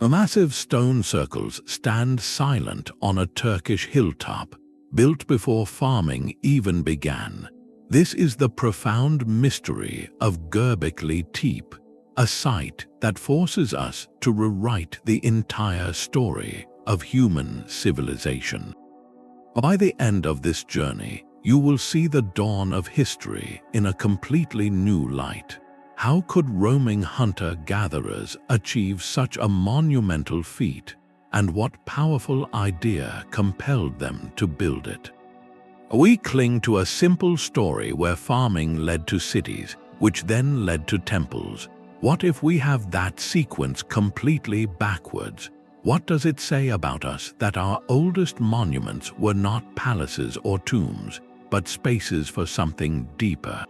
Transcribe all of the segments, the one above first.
Massive stone circles stand silent on a Turkish hilltop, built before farming even began. This is the profound mystery of Göbekli Tepe, a site that forces us to rewrite the entire story of human civilization. By the end of this journey, you will see the dawn of history in a completely new light. How could roaming hunter-gatherers achieve such a monumental feat, and what powerful idea compelled them to build it? We cling to a simple story where farming led to cities, which then led to temples. What if we have that sequence completely backwards? What does it say about us that our oldest monuments were not palaces or tombs, but spaces for something deeper?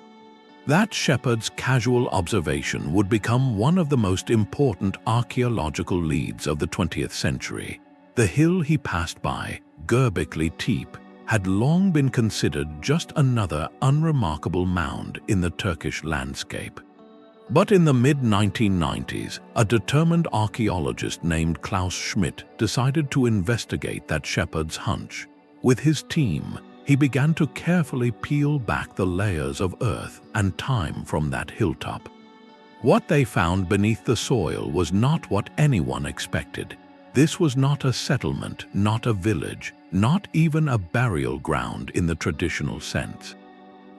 That shepherd's casual observation would become one of the most important archaeological leads of the 20th century. The hill he passed by, Göbekli Tepe, had long been considered just another unremarkable mound in the Turkish landscape. But in the mid-1990s, a determined archaeologist named Klaus Schmidt decided to investigate that shepherd's hunch. With his team, he began to carefully peel back the layers of earth and time from that hilltop. What they found beneath the soil was not what anyone expected. This was not a settlement, not a village, not even a burial ground in the traditional sense.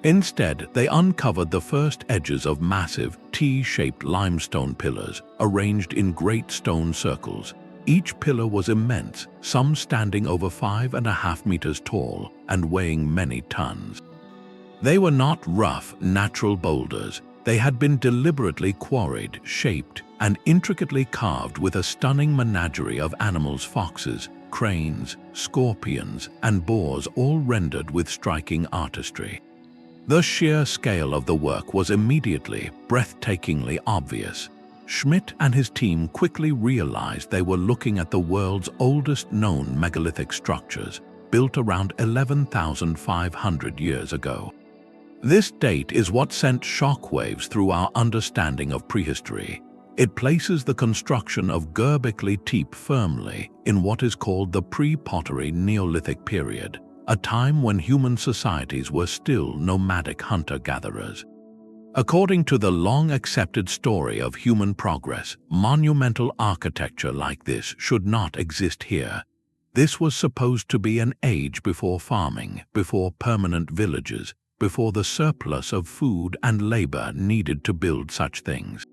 Instead, they uncovered the first edges of massive, T-shaped limestone pillars arranged in great stone circles. Each pillar was immense, some standing over 5.5 meters tall and weighing many tons. They were not rough, natural boulders. They had been deliberately quarried, shaped, and intricately carved with a stunning menagerie of animals: foxes, cranes, scorpions, and boars, all rendered with striking artistry. The sheer scale of the work was immediately, breathtakingly obvious. Schmidt and his team quickly realized they were looking at the world's oldest known megalithic structures, built around 11,500 years ago. This date is what sent shockwaves through our understanding of prehistory. It places the construction of Göbekli Tepe firmly in what is called the Pre Pottery Neolithic period, a time when human societies were still nomadic hunter-gatherers. According to the long-accepted story of human progress, monumental architecture like this should not exist here. This was supposed to be an age before farming, before permanent villages, before the surplus of food and labor needed to build such things.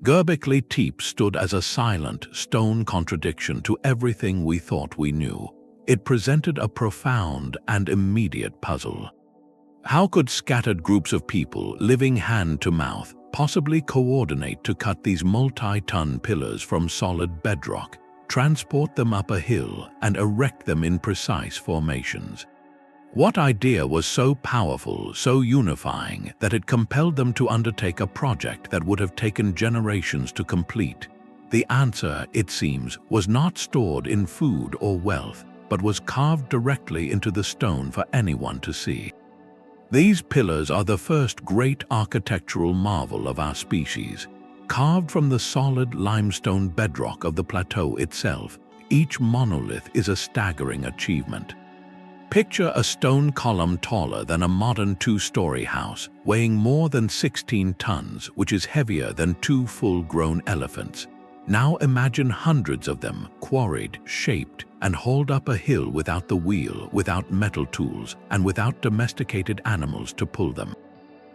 Göbekli Tepe stood as a silent, stone contradiction to everything we thought we knew. It presented a profound and immediate puzzle. How could scattered groups of people living hand to mouth possibly coordinate to cut these multi-ton pillars from solid bedrock, transport them up a hill, and erect them in precise formations? What idea was so powerful, so unifying, that it compelled them to undertake a project that would have taken generations to complete? The answer, it seems, was not stored in food or wealth, but was carved directly into the stone for anyone to see. These pillars are the first great architectural marvel of our species. Carved from the solid limestone bedrock of the plateau itself, each monolith is a staggering achievement. Picture a stone column taller than a modern two-story house, weighing more than 16 tons, which is heavier than 2 full-grown elephants. Now imagine hundreds of them, quarried, shaped, and hauled up a hill without the wheel, without metal tools, and without domesticated animals to pull them.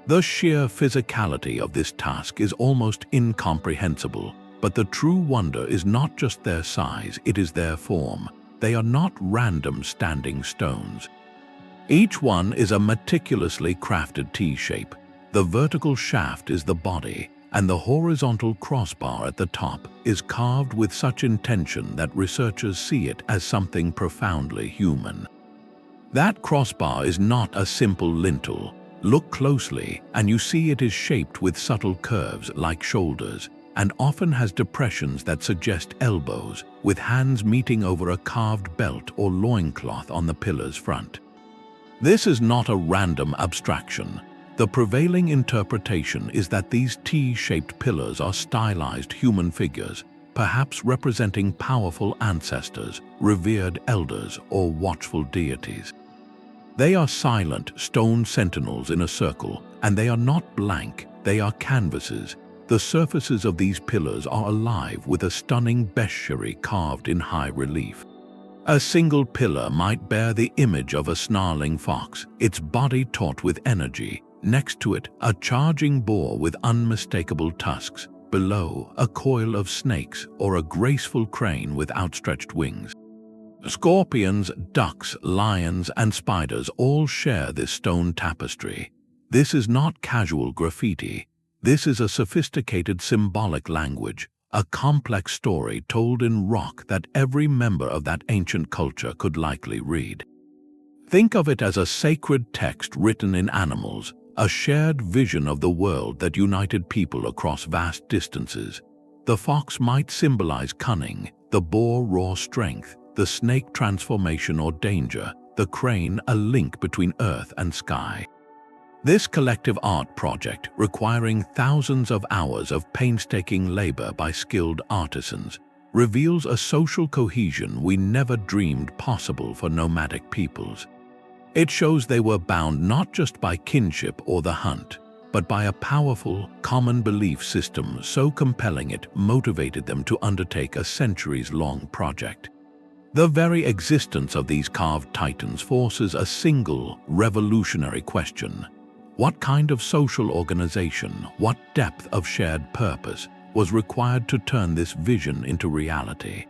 The sheer physicality of this task is almost incomprehensible, but the true wonder is not just their size, it is their form. They are not random standing stones. Each one is a meticulously crafted T-shape. The vertical shaft is the body, and the horizontal crossbar at the top is carved with such intention that researchers see it as something profoundly human. That crossbar is not a simple lintel. Look closely, and you see it is shaped with subtle curves like shoulders, and often has depressions that suggest elbows, with hands meeting over a carved belt or loincloth on the pillar's front. This is not a random abstraction. The prevailing interpretation is that these T-shaped pillars are stylized human figures, perhaps representing powerful ancestors, revered elders, or watchful deities. They are silent stone sentinels in a circle, and they are not blank, they are canvases. The surfaces of these pillars are alive with a stunning bestiary carved in high relief. A single pillar might bear the image of a snarling fox, its body taut with energy. Next to it, a charging boar with unmistakable tusks. Below, a coil of snakes or a graceful crane with outstretched wings. Scorpions, ducks, lions, and spiders all share this stone tapestry. This is not casual graffiti. This is a sophisticated symbolic language, a complex story told in rock that every member of that ancient culture could likely read. Think of it as a sacred text written in animals, a shared vision of the world that united people across vast distances. The fox might symbolize cunning, the boar raw strength, the snake transformation or danger, the crane a link between earth and sky. This collective art project, requiring thousands of hours of painstaking labor by skilled artisans, reveals a social cohesion we never dreamed possible for nomadic peoples. It shows they were bound not just by kinship or the hunt, but by a powerful, common belief system so compelling it motivated them to undertake a centuries-long project. The very existence of these carved titans forces a single, revolutionary question. What kind of social organization, what depth of shared purpose was required to turn this vision into reality?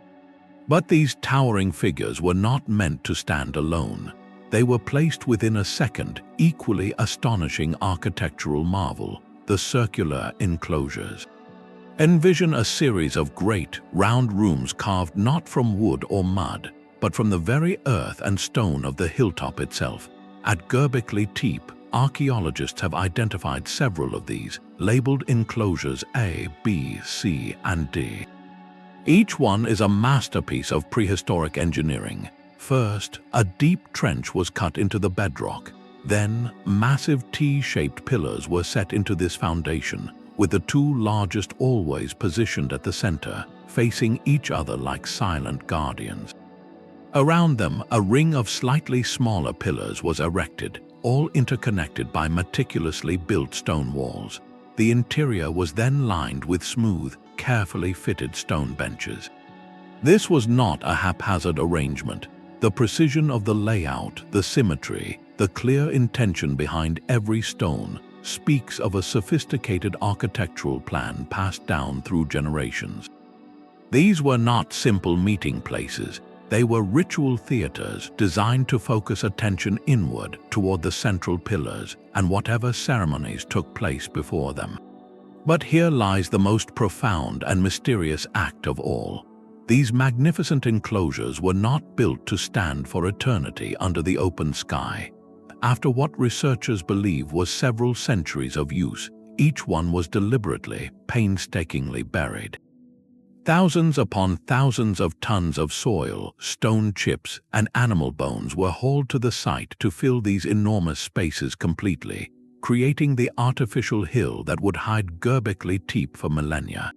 But these towering figures were not meant to stand alone. They were placed within a second, equally astonishing architectural marvel, the circular enclosures. Envision a series of great, round rooms carved not from wood or mud, but from the very earth and stone of the hilltop itself. At Göbekli Tepe, archaeologists have identified several of these, labeled enclosures A, B, C, and D. Each one is a masterpiece of prehistoric engineering. First, a deep trench was cut into the bedrock. Then, massive T-shaped pillars were set into this foundation, with the two largest always positioned at the center, facing each other like silent guardians. Around them, a ring of slightly smaller pillars was erected, all interconnected by meticulously built stone walls. The interior was then lined with smooth, carefully fitted stone benches. This was not a haphazard arrangement. The precision of the layout, the symmetry, the clear intention behind every stone speaks of a sophisticated architectural plan passed down through generations. These were not simple meeting places. They were ritual theaters designed to focus attention inward toward the central pillars and whatever ceremonies took place before them. But here lies the most profound and mysterious act of all. These magnificent enclosures were not built to stand for eternity under the open sky. After what researchers believe was several centuries of use, each one was deliberately, painstakingly buried. Thousands upon thousands of tons of soil, stone chips, and animal bones were hauled to the site to fill these enormous spaces completely, creating the artificial hill that would hide Göbekli Tepe for millennia.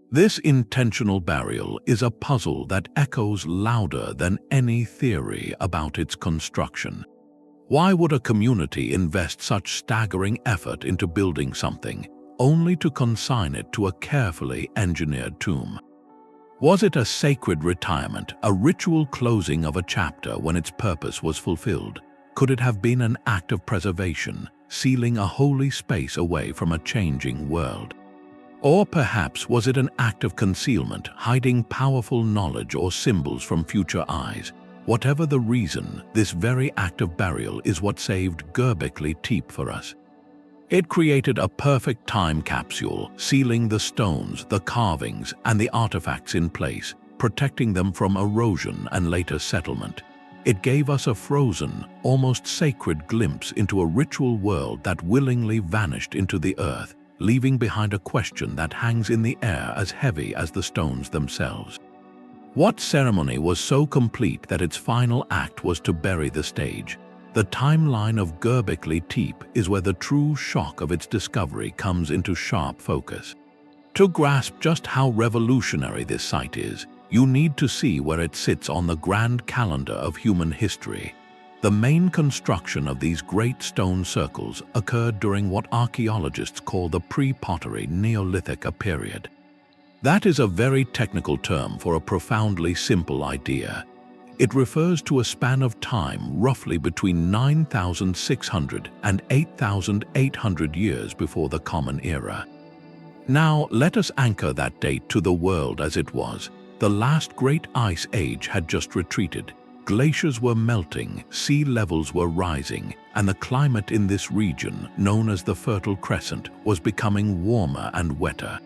This intentional burial is a puzzle that echoes louder than any theory about its construction. Why would a community invest such staggering effort into building something, only to consign it to a carefully engineered tomb? Was it a sacred retirement, a ritual closing of a chapter when its purpose was fulfilled? Could it have been an act of preservation, sealing a holy space away from a changing world? Or perhaps was it an act of concealment, hiding powerful knowledge or symbols from future eyes? Whatever the reason, this very act of burial is what saved Göbekli Tepe for us. It created a perfect time capsule, sealing the stones, the carvings, and the artifacts in place, protecting them from erosion and later settlement. It gave us a frozen, almost sacred glimpse into a ritual world that willingly vanished into the earth, leaving behind a question that hangs in the air as heavy as the stones themselves. What ceremony was so complete that its final act was to bury the stage? The timeline of Göbekli Tepe is where the true shock of its discovery comes into sharp focus. To grasp just how revolutionary this site is, you need to see where it sits on the grand calendar of human history. The main construction of these great stone circles occurred during what archaeologists call the Pre Pottery Neolithic period. That is a very technical term for a profoundly simple idea. It refers to a span of time roughly between 9,600 and 8,800 years before the Common Era. Now, let us anchor that date to the world as it was. The last great ice age had just retreated. Glaciers were melting, sea levels were rising, and the climate in this region, known as the Fertile Crescent, was becoming warmer and wetter.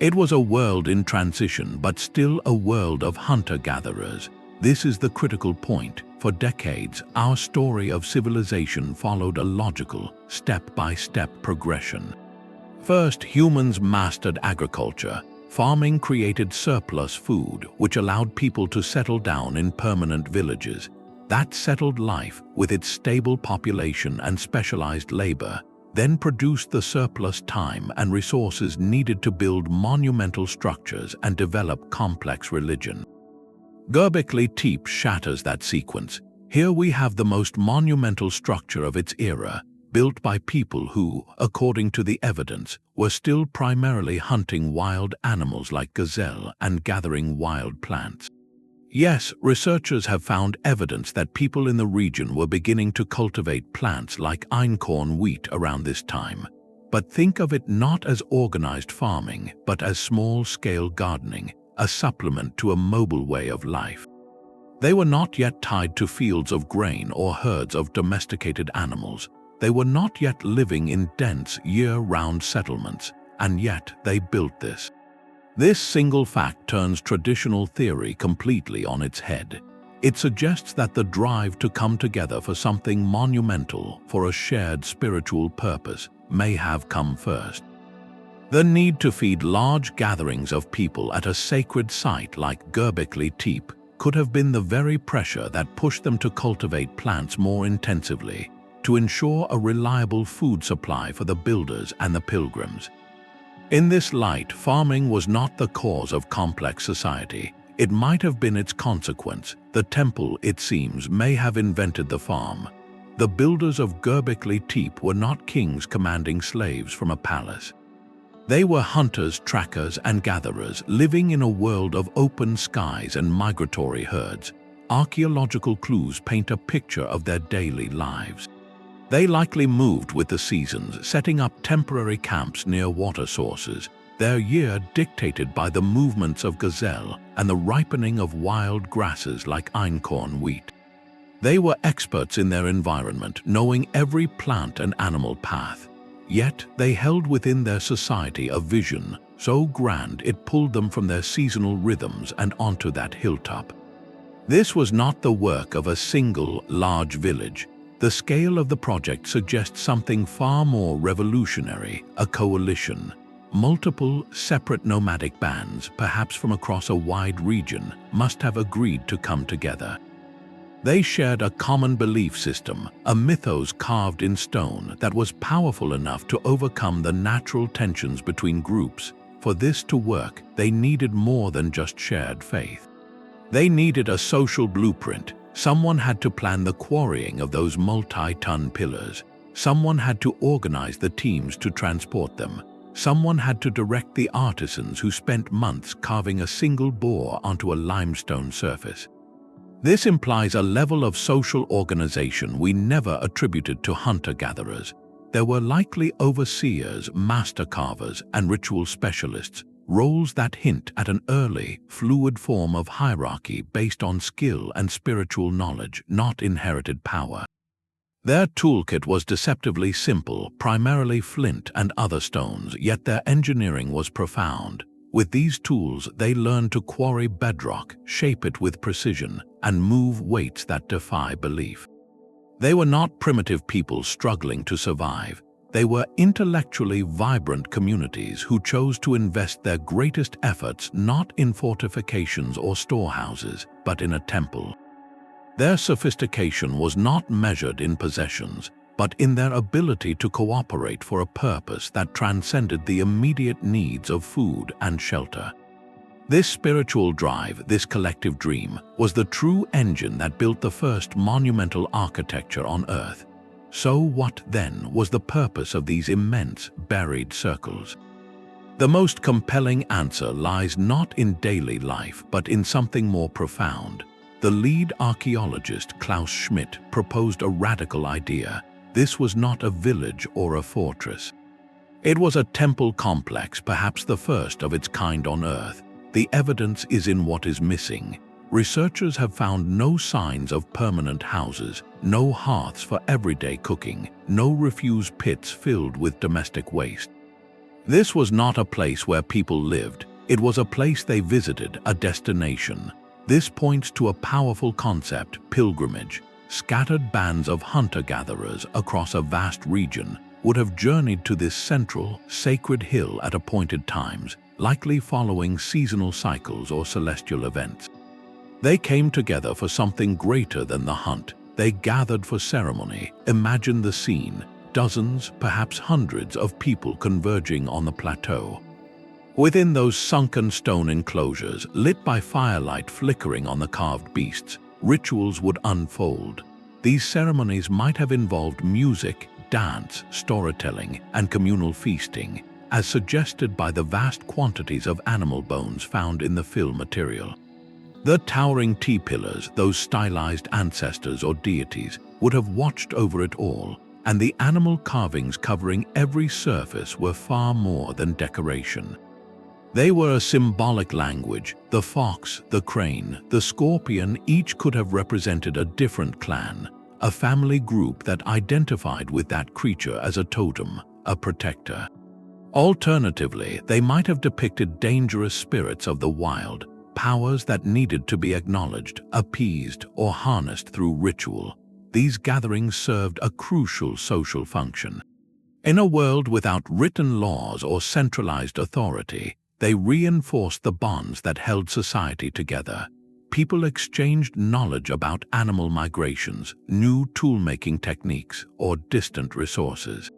It was a world in transition, but still a world of hunter-gatherers. This is the critical point. For decades, our story of civilization followed a logical, step-by-step progression. First, humans mastered agriculture. Farming created surplus food, which allowed people to settle down in permanent villages. That settled life, with its stable population and specialized labor, then produced the surplus time and resources needed to build monumental structures and develop complex religion. Göbekli Tepe shatters that sequence. Here we have the most monumental structure of its era, built by people who, according to the evidence, were still primarily hunting wild animals like gazelle and gathering wild plants. Yes, researchers have found evidence that people in the region were beginning to cultivate plants like einkorn wheat around this time. But think of it not as organized farming, but as small-scale gardening, a supplement to a mobile way of life. They were not yet tied to fields of grain or herds of domesticated animals. They were not yet living in dense, year-round settlements, and yet they built this. This single fact turns traditional theory completely on its head. It suggests that the drive to come together for something monumental, for a shared spiritual purpose, may have come first. The need to feed large gatherings of people at a sacred site like Göbekli Tepe could have been the very pressure that pushed them to cultivate plants more intensively, to ensure a reliable food supply for the builders and the pilgrims. In this light, farming was not the cause of complex society. It might have been its consequence. The temple, it seems, may have invented the farm. The builders of Göbekli Tepe were not kings commanding slaves from a palace. They were hunters, trackers, and gatherers living in a world of open skies and migratory herds. Archaeological clues paint a picture of their daily lives. They likely moved with the seasons, setting up temporary camps near water sources, their year dictated by the movements of gazelle and the ripening of wild grasses like einkorn wheat. They were experts in their environment, knowing every plant and animal path. Yet they held within their society a vision so grand it pulled them from their seasonal rhythms and onto that hilltop. This was not the work of a single, large village. The scale of the project suggests something far more revolutionary, a coalition. Multiple, separate nomadic bands, perhaps from across a wide region, must have agreed to come together. They shared a common belief system, a mythos carved in stone that was powerful enough to overcome the natural tensions between groups. For this to work, they needed more than just shared faith. They needed a social blueprint. Someone had to plan the quarrying of those multi-ton pillars. Someone had to organize the teams to transport them. Someone had to direct the artisans who spent months carving a single bore onto a limestone surface. This implies a level of social organization we never attributed to hunter-gatherers. There were likely overseers, master carvers, and ritual specialists, roles that hint at an early, fluid form of hierarchy based on skill and spiritual knowledge, not inherited power. Their toolkit was deceptively simple, primarily flint and other stones, yet their engineering was profound. With these tools, they learned to quarry bedrock, shape it with precision, and move weights that defy belief. They were not primitive people struggling to survive. They were intellectually vibrant communities who chose to invest their greatest efforts not in fortifications or storehouses, but in a temple. Their sophistication was not measured in possessions. but in their ability to cooperate for a purpose that transcended the immediate needs of food and shelter. This spiritual drive, this collective dream, was the true engine that built the first monumental architecture on Earth. So what, then, was the purpose of these immense buried circles? The most compelling answer lies not in daily life, but in something more profound. The lead archaeologist, Klaus Schmidt, proposed a radical idea. This was not a village or a fortress. It was a temple complex, perhaps the first of its kind on Earth. The evidence is in what is missing. Researchers have found no signs of permanent houses, no hearths for everyday cooking, no refuse pits filled with domestic waste. This was not a place where people lived. It was a place they visited, a destination. This points to a powerful concept: pilgrimage. Scattered bands of hunter-gatherers across a vast region would have journeyed to this central, sacred hill at appointed times, likely following seasonal cycles or celestial events. They came together for something greater than the hunt. They gathered for ceremony. Imagine the scene: dozens, perhaps hundreds of people converging on the plateau. Within those sunken stone enclosures, lit by firelight flickering on the carved beasts, rituals would unfold. These ceremonies might have involved music, dance, storytelling, and communal feasting, as suggested by the vast quantities of animal bones found in the fill material. The towering T-pillars, those stylized ancestors or deities, would have watched over it all, and the animal carvings covering every surface were far more than decoration. They were a symbolic language. The fox, the crane, the scorpion each could have represented a different clan, a family group that identified with that creature as a totem, a protector. Alternatively, they might have depicted dangerous spirits of the wild, powers that needed to be acknowledged, appeased, or harnessed through ritual. These gatherings served a crucial social function. In a world without written laws or centralized authority, they reinforced the bonds that held society together. People exchanged knowledge about animal migrations, new tool-making techniques, or distant resources.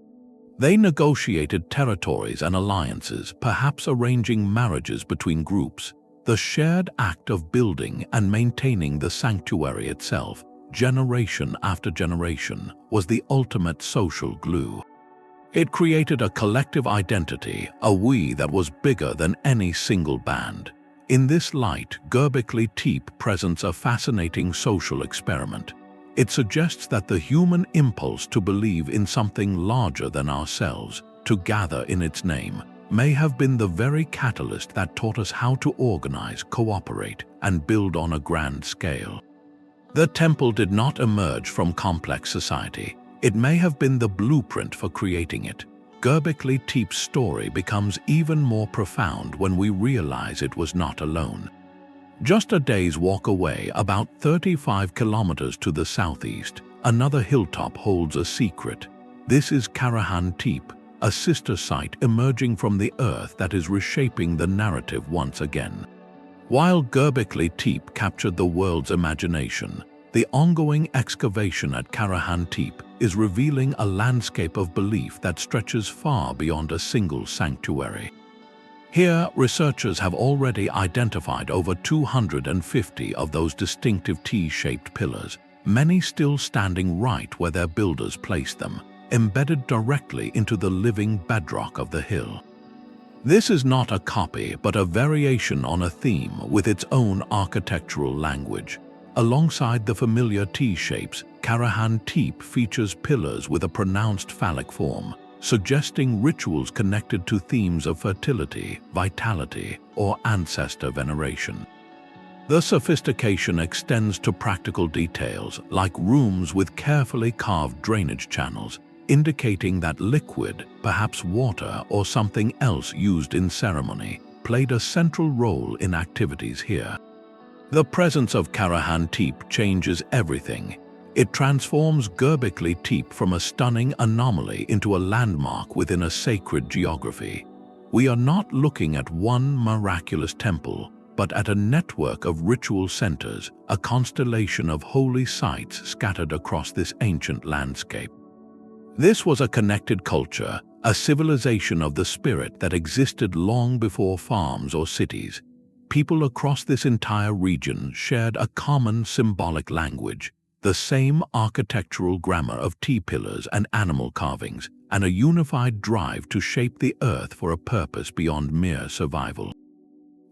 They negotiated territories and alliances, perhaps arranging marriages between groups. The shared act of building and maintaining the sanctuary itself, generation after generation, was the ultimate social glue. It created a collective identity, a we that was bigger than any single band. In this light, Göbekli Tepe presents a fascinating social experiment. It suggests that the human impulse to believe in something larger than ourselves, to gather in its name, may have been the very catalyst that taught us how to organize, cooperate, and build on a grand scale. The temple did not emerge from complex society. It may have been the blueprint for creating it. Göbekli Tepe's story becomes even more profound when we realize it was not alone. Just a day's walk away, about 35 kilometers to the southeast, another hilltop holds a secret. This is Karahan Tepe, a sister site emerging from the earth that is reshaping the narrative once again. While Göbekli Tepe captured the world's imagination, the ongoing excavation at Karahan Tepe is revealing a landscape of belief that stretches far beyond a single sanctuary. Here, researchers have already identified over 250 of those distinctive T-shaped pillars, many still standing right where their builders placed them, embedded directly into the living bedrock of the hill. This is not a copy, but a variation on a theme with its own architectural language. Alongside the familiar T-shapes, Karahan Tepe features pillars with a pronounced phallic form, suggesting rituals connected to themes of fertility, vitality, or ancestor veneration. The sophistication extends to practical details, like rooms with carefully carved drainage channels, indicating that liquid, perhaps water or something else used in ceremony, played a central role in activities here. The presence of Karahan Tepe changes everything. It transforms Göbekli Tepe from a stunning anomaly into a landmark within a sacred geography. We are not looking at one miraculous temple, but at a network of ritual centers, a constellation of holy sites scattered across this ancient landscape. This was a connected culture, a civilization of the spirit that existed long before farms or cities. People across this entire region shared a common symbolic language, the same architectural grammar of T-pillars and animal carvings, and a unified drive to shape the earth for a purpose beyond mere survival.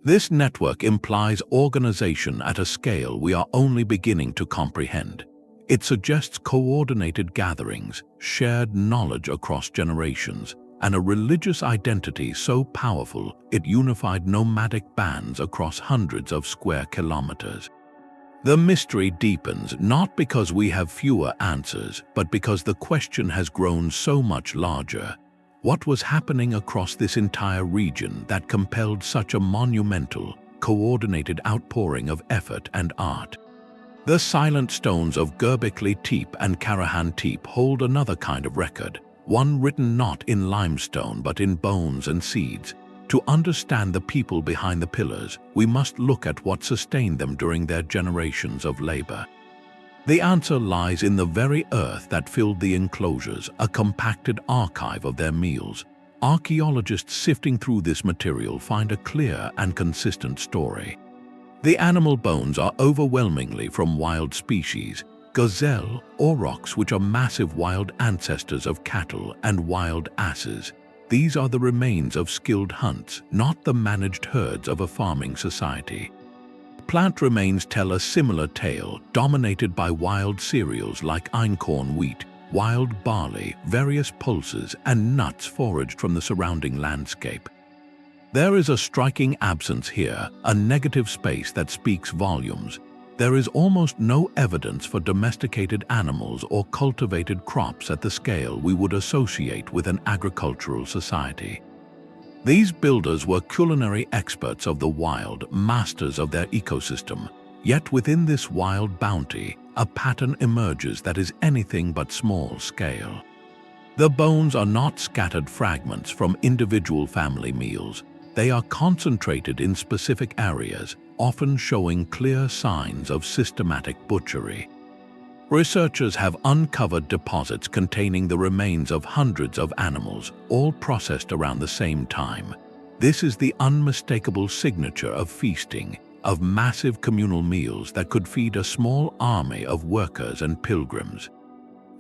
This network implies organization at a scale we are only beginning to comprehend. It suggests coordinated gatherings, shared knowledge across generations, and a religious identity so powerful it unified nomadic bands across hundreds of square kilometers. The mystery deepens not because we have fewer answers, but because the question has grown so much larger. What was happening across this entire region that compelled such a monumental, coordinated outpouring of effort and art? The silent stones of Göbekli Tepe and Karahan Tepe hold another kind of record, one written not in limestone but in bones and seeds. To understand the people behind the pillars, we must look at what sustained them during their generations of labor. The answer lies in the very earth that filled the enclosures, a compacted archive of their meals. Archaeologists sifting through this material find a clear and consistent story. The animal bones are overwhelmingly from wild species, gazelle, aurochs, which are massive wild ancestors of cattle, and wild asses. These are the remains of skilled hunts, not the managed herds of a farming society. Plant remains tell a similar tale, dominated by wild cereals like einkorn wheat, wild barley, various pulses, and nuts foraged from the surrounding landscape. There is a striking absence here, a negative space that speaks volumes. There is almost no evidence for domesticated animals or cultivated crops at the scale we would associate with an agricultural society. These builders were culinary experts of the wild, masters of their ecosystem. Yet within this wild bounty, a pattern emerges that is anything but small scale. The bones are not scattered fragments from individual family meals. They are concentrated in specific areas, often showing clear signs of systematic butchery. Researchers have uncovered deposits containing the remains of hundreds of animals, all processed around the same time. This is the unmistakable signature of feasting, of massive communal meals that could feed a small army of workers and pilgrims.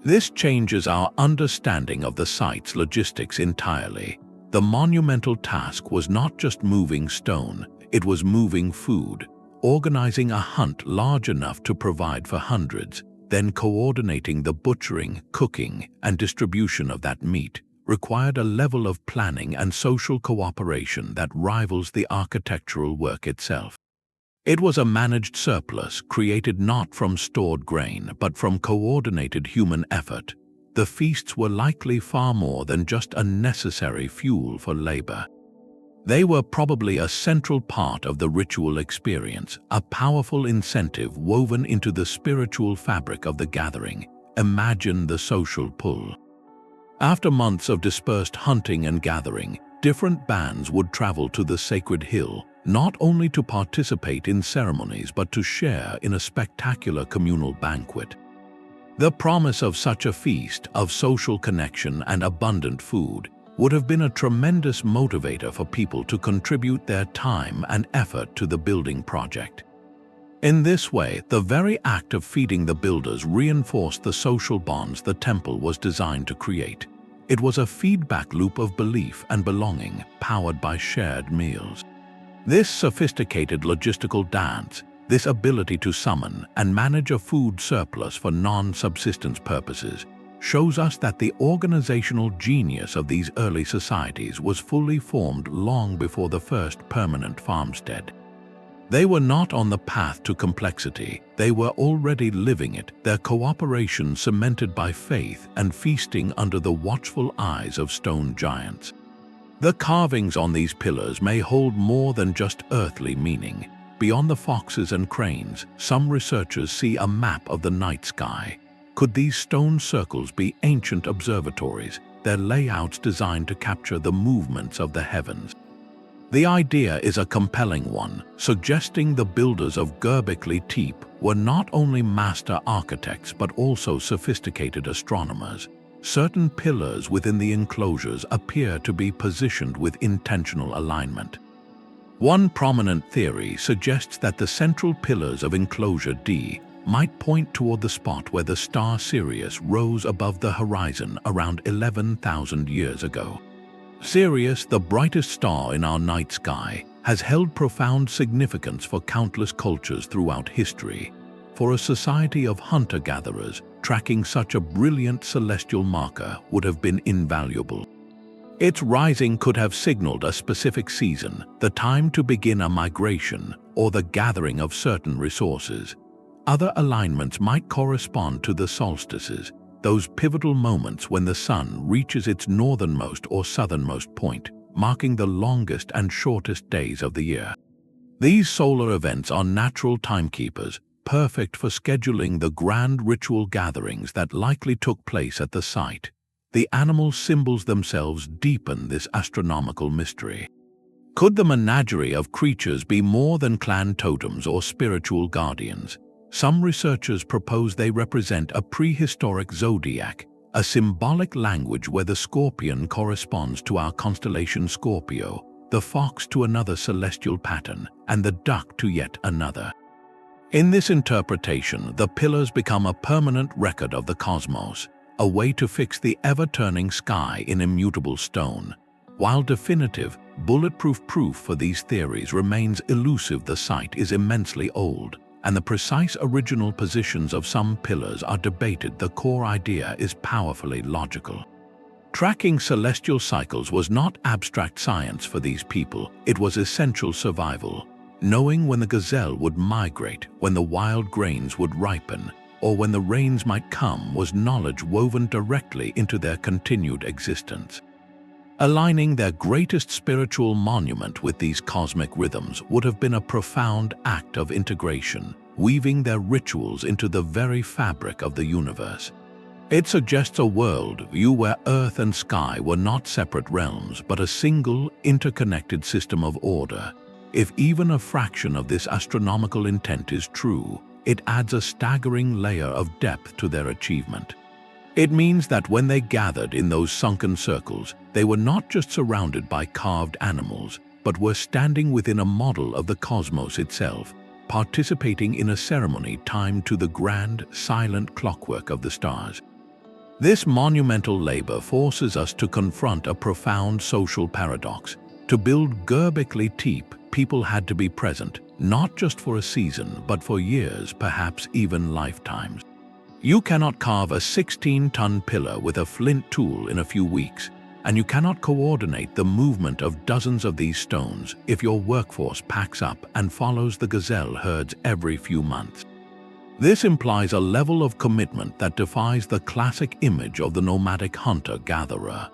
This changes our understanding of the site's logistics entirely. The monumental task was not just moving stone, it was moving food, organizing a hunt large enough to provide for hundreds, then coordinating the butchering, cooking, and distribution of that meat required a level of planning and social cooperation that rivals the architectural work itself. It was a managed surplus created not from stored grain but from coordinated human effort. The feasts were likely far more than just a necessary fuel for labor. They were probably a central part of the ritual experience, a powerful incentive woven into the spiritual fabric of the gathering. Imagine the social pull. After months of dispersed hunting and gathering, different bands would travel to the sacred hill, not only to participate in ceremonies but to share in a spectacular communal banquet. The promise of such a feast, of social connection and abundant food, would have been a tremendous motivator for people to contribute their time and effort to the building project. In this way, the very act of feeding the builders reinforced the social bonds the temple was designed to create. It was a feedback loop of belief and belonging, powered by shared meals. This sophisticated logistical dance, this ability to summon and manage a food surplus for non-subsistence purposes, shows us that the organizational genius of these early societies was fully formed long before the first permanent farmstead. They were not on the path to complexity, they were already living it, their cooperation cemented by faith and feasting under the watchful eyes of stone giants. The carvings on these pillars may hold more than just earthly meaning. Beyond the foxes and cranes, some researchers see a map of the night sky. Could these stone circles be ancient observatories, their layouts designed to capture the movements of the heavens? The idea is a compelling one, suggesting the builders of Göbekli Tepe were not only master architects but also sophisticated astronomers. certain pillars within the enclosures appear to be positioned with intentional alignment. One prominent theory suggests that the central pillars of Enclosure D might point toward the spot where the star Sirius rose above the horizon around 11,000 years ago. Sirius, the brightest star in our night sky, has held profound significance for countless cultures throughout history. For a society of hunter-gatherers, tracking such a brilliant celestial marker would have been invaluable. Its rising could have signaled a specific season, the time to begin a migration, or the gathering of certain resources. Other alignments might correspond to the solstices, those pivotal moments when the sun reaches its northernmost or southernmost point, marking the longest and shortest days of the year. These solar events are natural timekeepers, perfect for scheduling the grand ritual gatherings that likely took place at the site. The animal symbols themselves deepen this astronomical mystery. Could the menagerie of creatures be more than clan totems or spiritual guardians? Some researchers propose they represent a prehistoric zodiac, a symbolic language where the scorpion corresponds to our constellation Scorpio, the fox to another celestial pattern, and the duck to yet another. In this interpretation, the pillars become a permanent record of the cosmos, a way to fix the ever-turning sky in immutable stone. While definitive, bulletproof proof for these theories remains elusive, the site is immensely old, and the precise original positions of some pillars are debated. The core idea is powerfully logical. Tracking celestial cycles was not abstract science for these people, it was essential survival. Knowing when the gazelle would migrate, when the wild grains would ripen, or when the rains might come was knowledge woven directly into their continued existence. Aligning their greatest spiritual monument with these cosmic rhythms would have been a profound act of integration, weaving their rituals into the very fabric of the universe. It suggests a world view where earth and sky were not separate realms but a single, interconnected system of order. If even a fraction of this astronomical intent is true, it adds a staggering layer of depth to their achievement. It means that when they gathered in those sunken circles, they were not just surrounded by carved animals, but were standing within a model of the cosmos itself, participating in a ceremony timed to the grand, silent clockwork of the stars. This monumental labor forces us to confront a profound social paradox. To build Göbekli Tepe, people had to be present, not just for a season, but for years, perhaps even lifetimes. You cannot carve a 16-ton pillar with a flint tool in a few weeks, and you cannot coordinate the movement of dozens of these stones if your workforce packs up and follows the gazelle herds every few months. This implies a level of commitment that defies the classic image of the nomadic hunter-gatherer.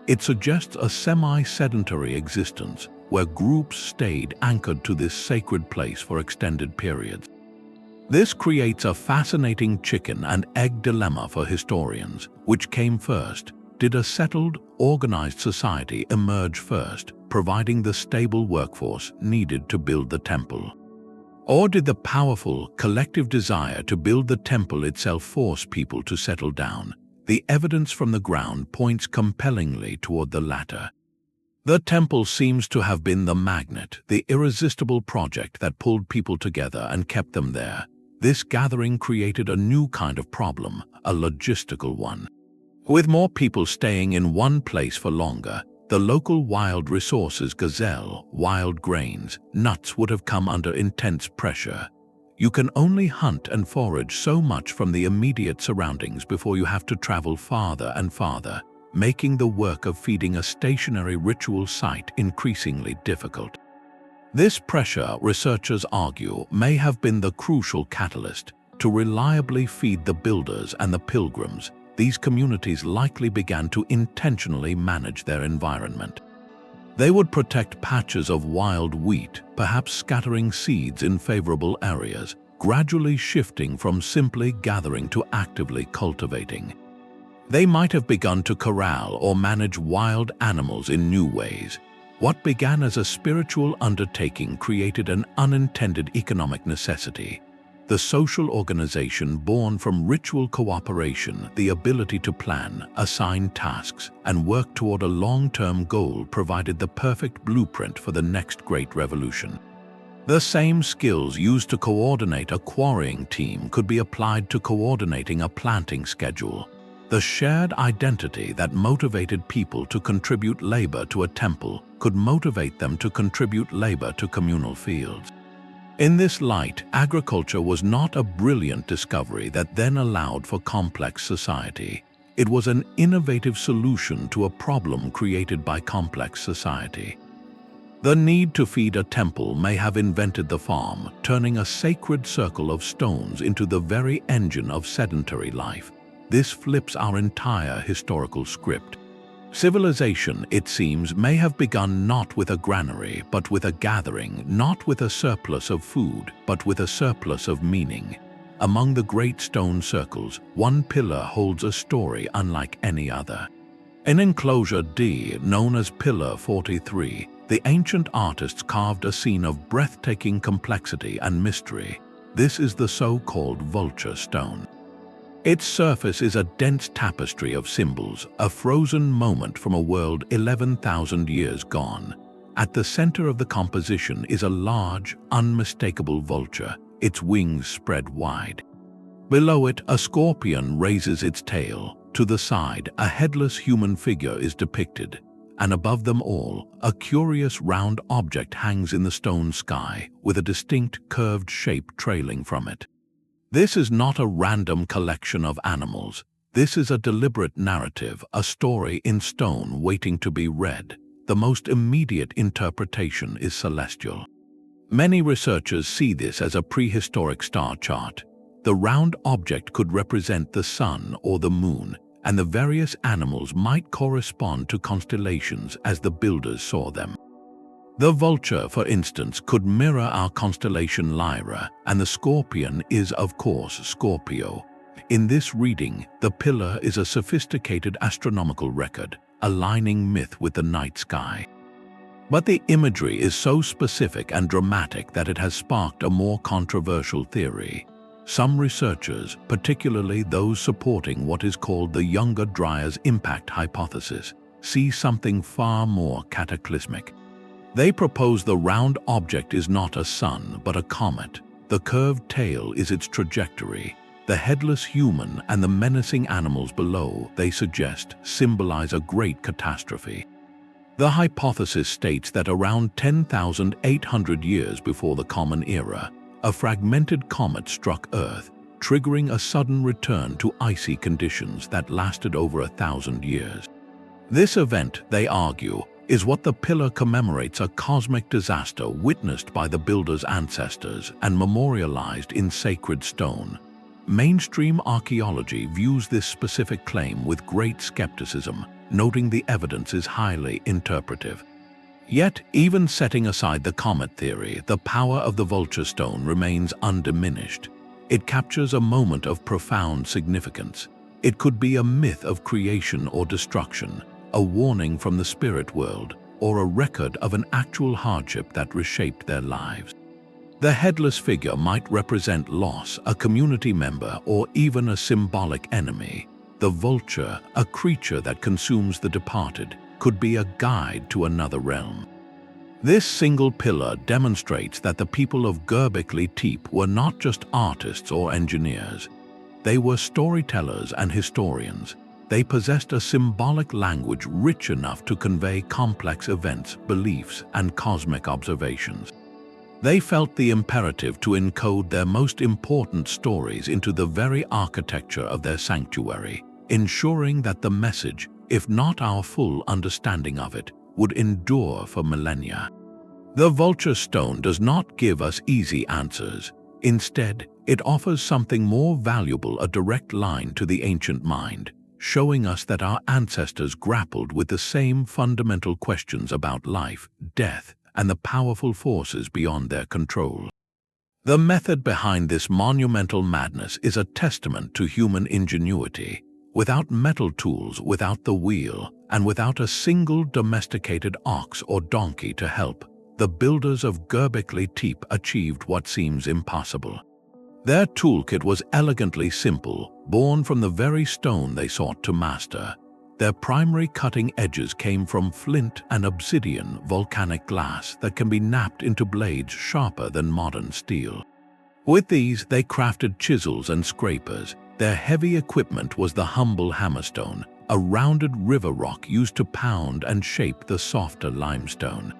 It suggests a semi-sedentary existence where groups stayed anchored to this sacred place for extended periods. This creates a fascinating chicken and egg dilemma for historians. Which came first? Did a settled, organized society emerge first, providing the stable workforce needed to build the temple? Or did the powerful, collective desire to build the temple itself force people to settle down? The evidence from the ground points compellingly toward the latter. The temple seems to have been the magnet, the irresistible project that pulled people together and kept them there. This gathering created a new kind of problem, a logistical one. With more people staying in one place for longer, the local wild resources, gazelle, wild grains, nuts would have come under intense pressure. You can only hunt and forage so much from the immediate surroundings before you have to travel farther and farther, making the work of feeding a stationary ritual site increasingly difficult. This pressure, researchers argue, may have been the crucial catalyst. To reliably feed the builders and the pilgrims, these communities likely began to intentionally manage their environment. They would protect patches of wild wheat, perhaps scattering seeds in favorable areas, gradually shifting from simply gathering to actively cultivating. They might have begun to corral or manage wild animals in new ways. What began as a spiritual undertaking created an unintended economic necessity. the social organization born from ritual cooperation, the ability to plan, assign tasks, and work toward a long-term goal provided the perfect blueprint for the next great revolution. The same skills used to coordinate a quarrying team could be applied to coordinating a planting schedule. The shared identity that motivated people to contribute labor to a temple could motivate them to contribute labor to communal fields. In this light, agriculture was not a brilliant discovery that then allowed for complex society. It was an innovative solution to a problem created by complex society. The need to feed a temple may have invented the farm, turning a sacred circle of stones into the very engine of sedentary life. This flips our entire historical script. Civilization, it seems, may have begun not with a granary, but with a gathering, not with a surplus of food, but with a surplus of meaning. Among the great stone circles, one pillar holds a story unlike any other. In Enclosure D, known as Pillar 43, the ancient artists carved a scene of breathtaking complexity and mystery. This is the so-called Vulture stone. Its surface is a dense tapestry of symbols, a frozen moment from a world 11,000 years gone. At the center of the composition is a large, unmistakable vulture, its wings spread wide. Below it, a scorpion raises its tail. To the side, a headless human figure is depicted, and above them all, a curious round object hangs in the stone sky, with a distinct curved shape trailing from it. This is not a random collection of animals. This is a deliberate narrative, a story in stone waiting to be read. The most immediate interpretation is celestial. Many researchers see this as a prehistoric star chart. The round object could represent the sun or the moon, and the various animals might correspond to constellations as the builders saw them. The vulture, for instance, could mirror our constellation Lyra, and the scorpion is, of course, Scorpio. In this reading, the pillar is a sophisticated astronomical record, aligning myth with the night sky. But the imagery is so specific and dramatic that it has sparked a more controversial theory. Some researchers, particularly those supporting what is called the Younger Dryas impact hypothesis, see something far more cataclysmic. They propose the round object is not a sun, but a comet. The curved tail is its trajectory. The headless human and the menacing animals below, they suggest, symbolize a great catastrophe. The hypothesis states that around 10,800 years before the Common Era, a fragmented comet struck Earth, triggering a sudden return to icy conditions that lasted over 1,000 years. This event, they argue, is what the pillar commemorates, a cosmic disaster witnessed by the builders' ancestors and memorialized in sacred stone. Mainstream archaeology views this specific claim with great skepticism, noting the evidence is highly interpretive. Yet, even setting aside the comet theory, the power of the vulture stone remains undiminished. It captures a moment of profound significance. It could be a myth of creation or destruction, a warning from the spirit world, or a record of an actual hardship that reshaped their lives. The headless figure might represent loss, a community member, or even a symbolic enemy. The vulture, a creature that consumes the departed, could be a guide to another realm. This single pillar demonstrates that the people of Göbekli Tepe were not just artists or engineers. They were storytellers and historians. They possessed a symbolic language rich enough to convey complex events, beliefs, and cosmic observations. They felt the imperative to encode their most important stories into the very architecture of their sanctuary, ensuring that the message, if not our full understanding of it, would endure for millennia. The vulture stone does not give us easy answers. Instead, it offers something more valuable, a direct line to the ancient mind, showing us that our ancestors grappled with the same fundamental questions about life, death, and the powerful forces beyond their control. The method behind this monumental madness is a testament to human ingenuity. Without metal tools, without the wheel, and without a single domesticated ox or donkey to help, the builders of Göbekli Tepe achieved what seems impossible. Their toolkit was elegantly simple, born from the very stone they sought to master. Their primary cutting edges came from flint and obsidian volcanic glass that can be knapped into blades sharper than modern steel. With these, they crafted chisels and scrapers. Their heavy equipment was the humble hammerstone, a rounded river rock used to pound and shape the softer limestone.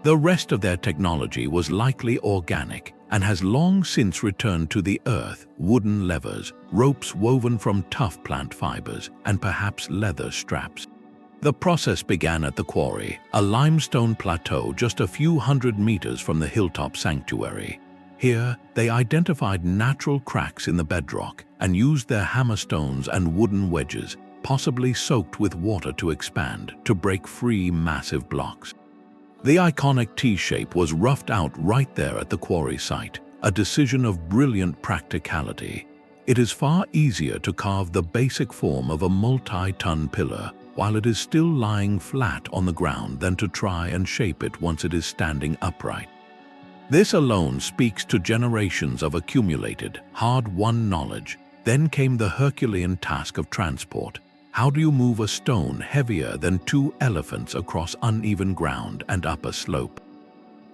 The rest of their technology was likely organic and has long since returned to the earth: wooden levers, ropes woven from tough plant fibers, and perhaps leather straps. The process began at the quarry, a limestone plateau just a few hundred meters from the hilltop sanctuary. Here, they identified natural cracks in the bedrock and used their hammerstones and wooden wedges, possibly soaked with water to expand, to break free massive blocks. The iconic T-shape was roughed out right there at the quarry site, a decision of brilliant practicality. It is far easier to carve the basic form of a multi-ton pillar while it is still lying flat on the ground than to try and shape it once it is standing upright. This alone speaks to generations of accumulated, hard-won knowledge. Then came the Herculean task of transport. How do you move a stone heavier than 2 elephants across uneven ground and up a slope?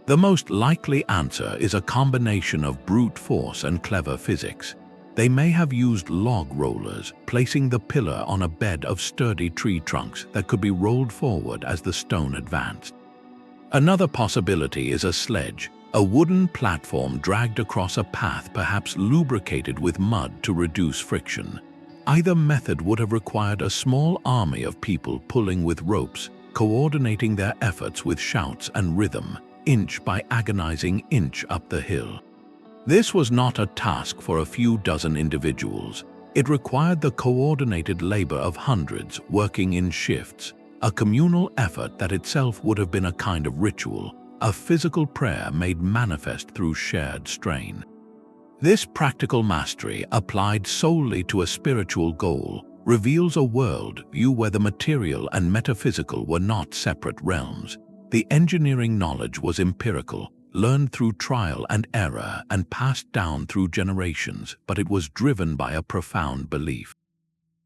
The most likely answer is a combination of brute force and clever physics. They may have used log rollers, placing the pillar on a bed of sturdy tree trunks that could be rolled forward as the stone advanced. Another possibility is a sledge, a wooden platform dragged across a path perhaps lubricated with mud to reduce friction. Either method would have required a small army of people pulling with ropes, coordinating their efforts with shouts and rhythm, inch by agonizing inch up the hill. This was not a task for a few dozen individuals. It required the coordinated labor of hundreds working in shifts, a communal effort that itself would have been a kind of ritual, a physical prayer made manifest through shared strain. This practical mastery, applied solely to a spiritual goal, reveals a world view where the material and metaphysical were not separate realms. The engineering knowledge was empirical, learned through trial and error and passed down through generations, but it was driven by a profound belief.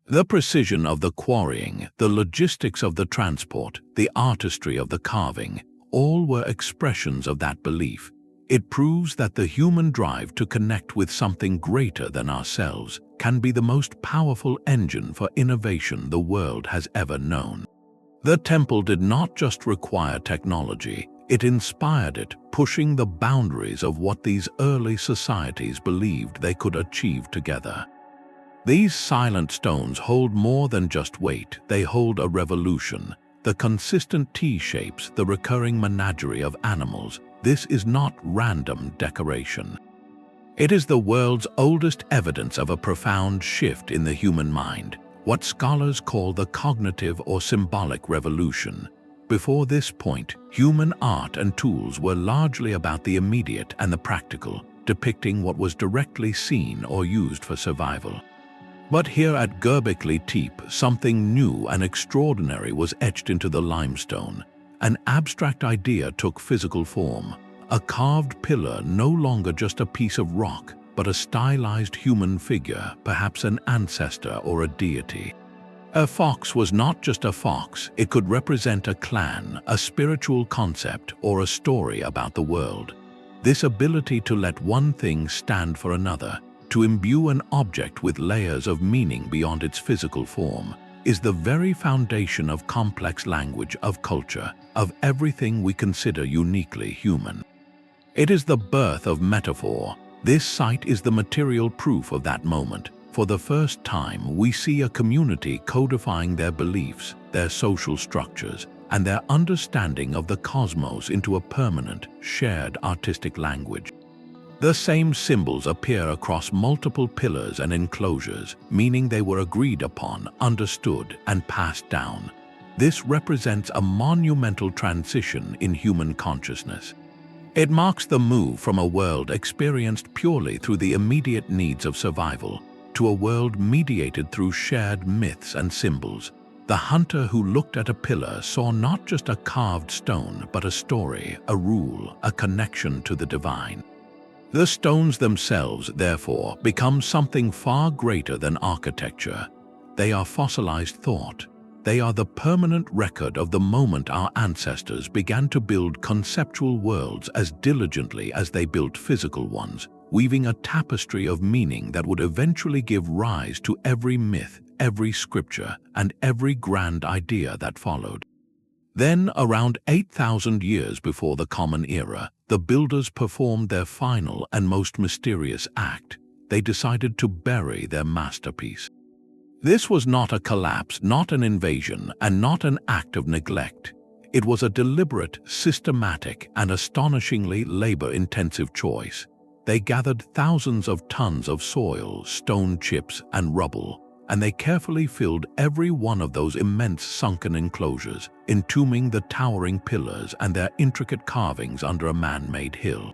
The precision of the quarrying, the logistics of the transport, the artistry of the carving, all were expressions of that belief. It proves that the human drive to connect with something greater than ourselves can be the most powerful engine for innovation the world has ever known. The temple did not just require technology, it inspired it, pushing the boundaries of what these early societies believed they could achieve together. These silent stones hold more than just weight, they hold a revolution. The consistent T-shapes, the recurring menagerie of animals, this is not random decoration. It is the world's oldest evidence of a profound shift in the human mind, what scholars call the cognitive or symbolic revolution. Before this point, human art and tools were largely about the immediate and the practical, depicting what was directly seen or used for survival. But here at Göbekli Tepe, something new and extraordinary was etched into the limestone. An abstract idea took physical form, a carved pillar no longer just a piece of rock, but a stylized human figure, perhaps an ancestor or a deity. A fox was not just a fox, it could represent a clan, a spiritual concept, or a story about the world. This ability to let one thing stand for another, to imbue an object with layers of meaning beyond its physical form, is the very foundation of complex language, of culture, of everything we consider uniquely human. It is the birth of metaphor. This site is the material proof of that moment. For the first time, we see a community codifying their beliefs, their social structures, and their understanding of the cosmos into a permanent, shared artistic language. The same symbols appear across multiple pillars and enclosures, meaning they were agreed upon, understood, and passed down. This represents a monumental transition in human consciousness. It marks the move from a world experienced purely through the immediate needs of survival to a world mediated through shared myths and symbols. The hunter who looked at a pillar saw not just a carved stone, but a story, a rule, a connection to the divine. The stones themselves, therefore, become something far greater than architecture. They are fossilized thought. They are the permanent record of the moment our ancestors began to build conceptual worlds as diligently as they built physical ones, weaving a tapestry of meaning that would eventually give rise to every myth, every scripture, and every grand idea that followed. Then, around 8,000 years before the Common Era, the builders performed their final and most mysterious act. They decided to bury their masterpiece. This was not a collapse, not an invasion, and not an act of neglect. It was a deliberate, systematic, and astonishingly labor-intensive choice. They gathered thousands of tons of soil, stone chips, and rubble, and they carefully filled every one of those immense sunken enclosures, entombing the towering pillars and their intricate carvings under a man-made hill.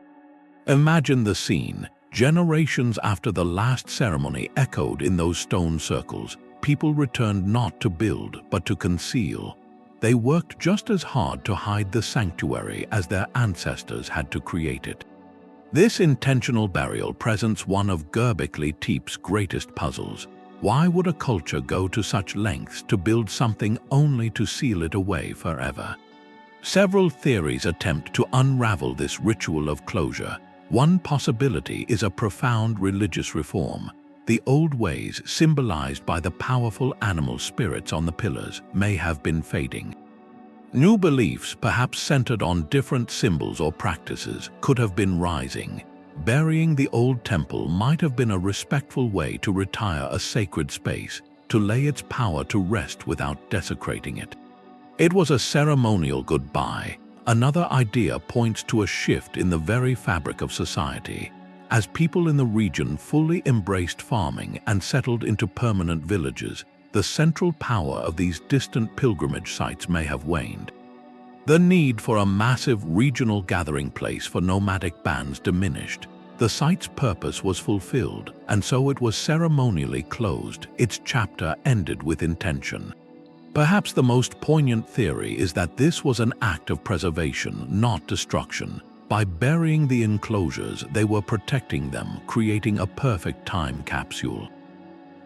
Imagine the scene. Generations after the last ceremony echoed in those stone circles, people returned not to build but to conceal. They worked just as hard to hide the sanctuary as their ancestors had to create it. This intentional burial presents one of Göbekli Tepe's greatest puzzles. Why would a culture go to such lengths to build something only to seal it away forever? Several theories attempt to unravel this ritual of closure. One possibility is a profound religious reform. The old ways, symbolized by the powerful animal spirits on the pillars, may have been fading. New beliefs, perhaps centered on different symbols or practices, could have been rising. Burying the old temple might have been a respectful way to retire a sacred space, to lay its power to rest without desecrating it. It was a ceremonial goodbye. Another idea points to a shift in the very fabric of society. As people in the region fully embraced farming and settled into permanent villages, the central power of these distant pilgrimage sites may have waned. The need for a massive regional gathering place for nomadic bands diminished. The site's purpose was fulfilled, and so it was ceremonially closed. Its chapter ended with intention. Perhaps the most poignant theory is that this was an act of preservation, not destruction. By burying the enclosures, they were protecting them, creating a perfect time capsule.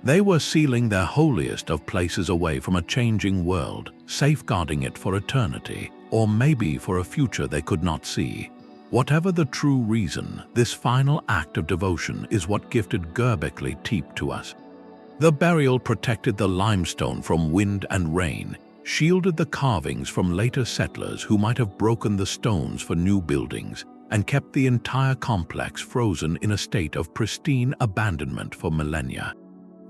They were sealing their holiest of places away from a changing world, safeguarding it for eternity, or maybe for a future they could not see. Whatever the true reason, this final act of devotion is what gifted Göbekli Tepe to us. The burial protected the limestone from wind and rain, shielded the carvings from later settlers who might have broken the stones for new buildings, and kept the entire complex frozen in a state of pristine abandonment for millennia.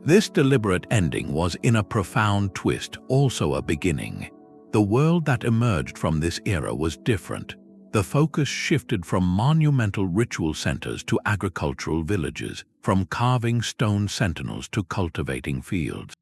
This deliberate ending was, in a profound twist, also a beginning. The world that emerged from this era was different. The focus shifted from monumental ritual centers to agricultural villages, from carving stone sentinels to cultivating fields.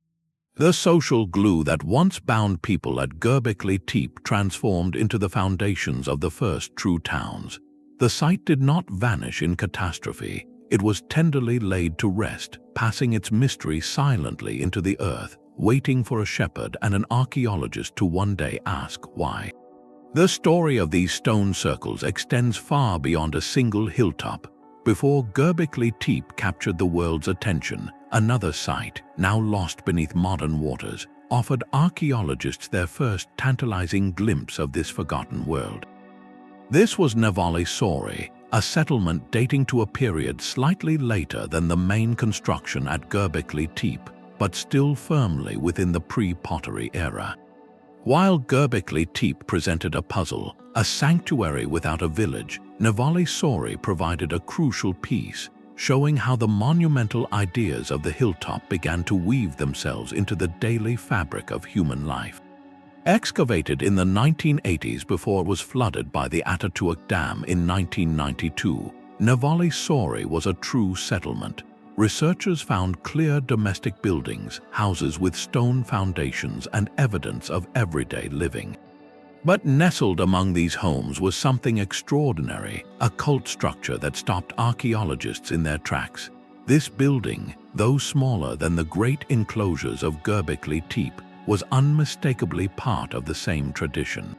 The social glue that once bound people at Göbekli Tepe transformed into the foundations of the first true towns. The site did not vanish in catastrophe. It was tenderly laid to rest, passing its mystery silently into the earth, waiting for a shepherd and an archaeologist to one day ask why. The story of these stone circles extends far beyond a single hilltop. Before Göbekli Tepe captured the world's attention, another site, now lost beneath modern waters, offered archaeologists their first tantalizing glimpse of this forgotten world. This was Nevalı, Çori, a settlement dating to a period slightly later than the main construction at Göbekli Tepe, but still firmly within the pre-pottery era. While Göbekli Tepe presented a puzzle, a sanctuary without a village, Nevalı, Çori provided a crucial piece, showing how the monumental ideas of the hilltop began to weave themselves into the daily fabric of human life. Excavated in the 1980s before it was flooded by the Atatürk Dam in 1992, Nevalı, Çori was a true settlement. Researchers found clear domestic buildings, houses with stone foundations, and evidence of everyday living. But nestled among these homes was something extraordinary, a cult structure that stopped archaeologists in their tracks. This building, though smaller than the great enclosures of Göbekli Tepe, was unmistakably part of the same tradition.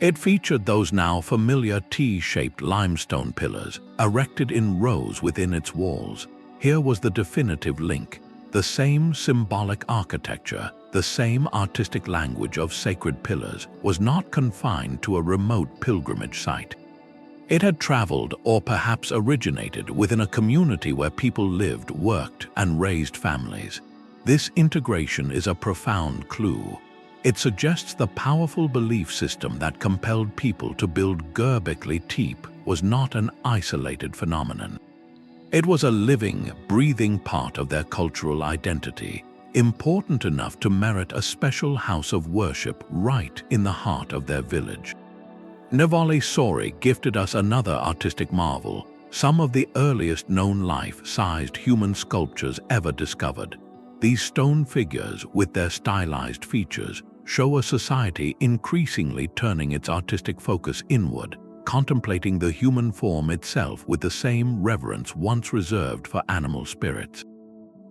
It featured those now familiar T-shaped limestone pillars, erected in rows within its walls. Here was the definitive link: the same symbolic architecture, the same artistic language of sacred pillars, was not confined to a remote pilgrimage site. It had traveled, or perhaps originated, within a community where people lived, worked, and raised families. This integration is a profound clue. It suggests the powerful belief system that compelled people to build Göbekli Tepe was not an isolated phenomenon. It was a living, breathing part of their cultural identity, important enough to merit a special house of worship right in the heart of their village. Nevalı Çori gifted us another artistic marvel, some of the earliest known life-sized human sculptures ever discovered. These stone figures, with their stylized features, show a society increasingly turning its artistic focus inward, contemplating the human form itself with the same reverence once reserved for animal spirits.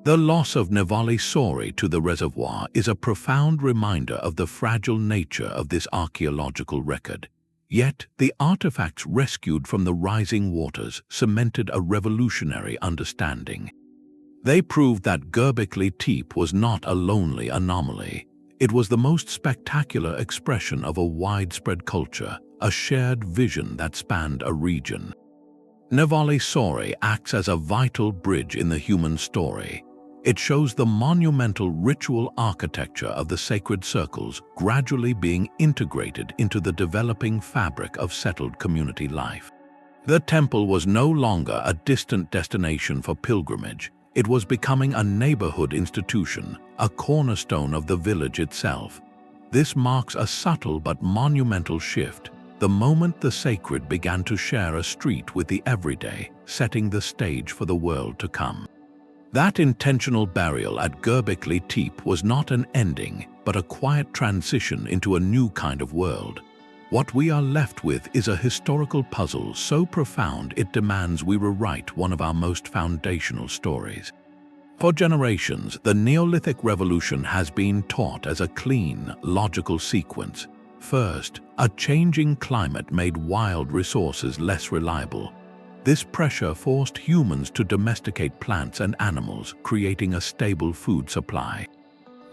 The loss of Nevalı Çori to the reservoir is a profound reminder of the fragile nature of this archaeological record. Yet, the artifacts rescued from the rising waters cemented a revolutionary understanding. They proved that Göbekli Tepe was not a lonely anomaly. It was the most spectacular expression of a widespread culture, a shared vision that spanned a region. Nevalı Çori acts as a vital bridge in the human story. It shows the monumental ritual architecture of the sacred circles gradually being integrated into the developing fabric of settled community life. The temple was no longer a distant destination for pilgrimage. It was becoming a neighborhood institution, a cornerstone of the village itself. This marks a subtle but monumental shift, the moment the sacred began to share a street with the everyday, setting the stage for the world to come. That intentional burial at Göbekli Tepe was not an ending, but a quiet transition into a new kind of world. What we are left with is a historical puzzle so profound it demands we rewrite one of our most foundational stories. For generations, the Neolithic revolution has been taught as a clean, logical sequence. First, a changing climate made wild resources less reliable. This pressure forced humans to domesticate plants and animals, creating a stable food supply.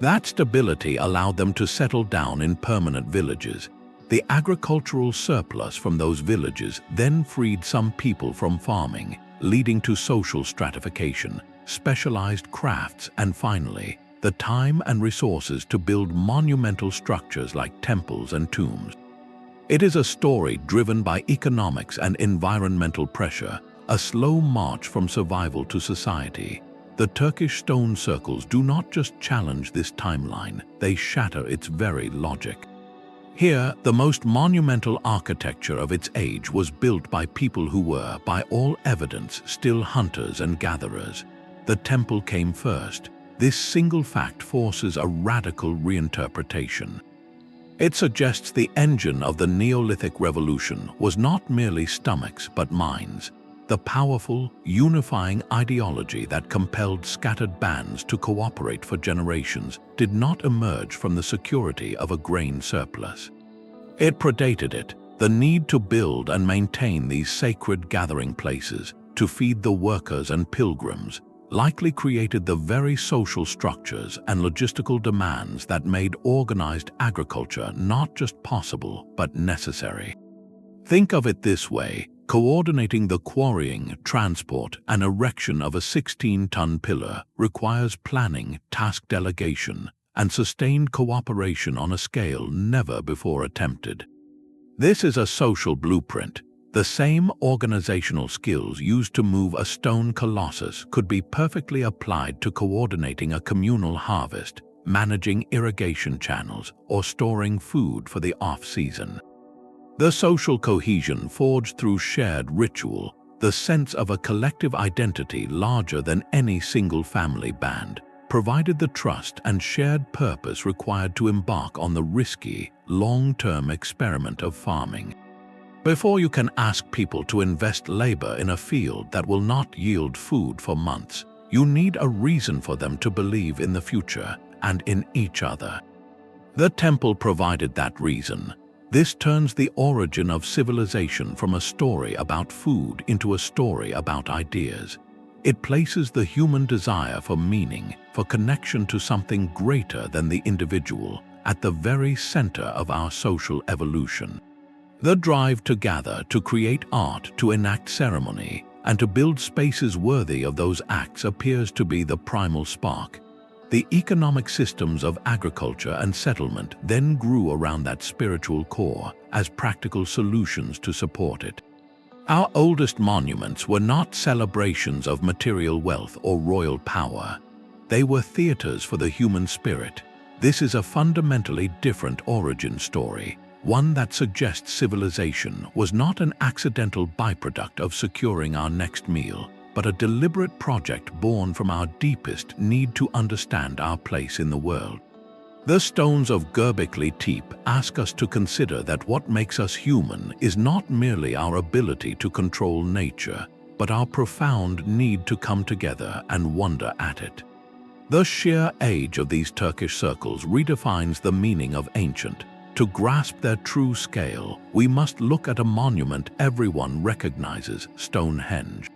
That stability allowed them to settle down in permanent villages. The agricultural surplus from those villages then freed some people from farming, leading to social stratification, specialized crafts, and finally, the time and resources to build monumental structures like temples and tombs. It is a story driven by economics and environmental pressure, a slow march from survival to society. The Turkish stone circles do not just challenge this timeline, they shatter its very logic. Here, the most monumental architecture of its age was built by people who were, by all evidence, still hunters and gatherers. The temple came first. This single fact forces a radical reinterpretation. It suggests the engine of the Neolithic revolution was not merely stomachs but minds. The powerful, unifying ideology that compelled scattered bands to cooperate for generations did not emerge from the security of a grain surplus. It predated it, the need to build and maintain these sacred gathering places, to feed the workers and pilgrims, likely created the very social structures and logistical demands that made organized agriculture not just possible but necessary. Think of it this way: coordinating the quarrying, transport, and erection of a 16-ton pillar requires planning, task delegation, and sustained cooperation on a scale never before attempted. This is a social blueprint. The same organizational skills used to move a stone colossus could be perfectly applied to coordinating a communal harvest, managing irrigation channels, or storing food for the off-season. The social cohesion forged through shared ritual, the sense of a collective identity larger than any single family band, provided the trust and shared purpose required to embark on the risky, long-term experiment of farming. Before you can ask people to invest labor in a field that will not yield food for months, you need a reason for them to believe in the future and in each other. The temple provided that reason. This turns the origin of civilization from a story about food into a story about ideas. It places the human desire for meaning, for connection to something greater than the individual, at the very center of our social evolution. The drive to gather, to create art, to enact ceremony, and to build spaces worthy of those acts appears to be the primal spark. The economic systems of agriculture and settlement then grew around that spiritual core as practical solutions to support it. Our oldest monuments were not celebrations of material wealth or royal power. They were theaters for the human spirit. This is a fundamentally different origin story, one that suggests civilization was not an accidental byproduct of securing our next meal, but a deliberate project born from our deepest need to understand our place in the world. The stones of Göbekli Tepe ask us to consider that what makes us human is not merely our ability to control nature, but our profound need to come together and wonder at it. The sheer age of these Turkish circles redefines the meaning of ancient. To grasp their true scale, we must look at a monument everyone recognizes, Stonehenge.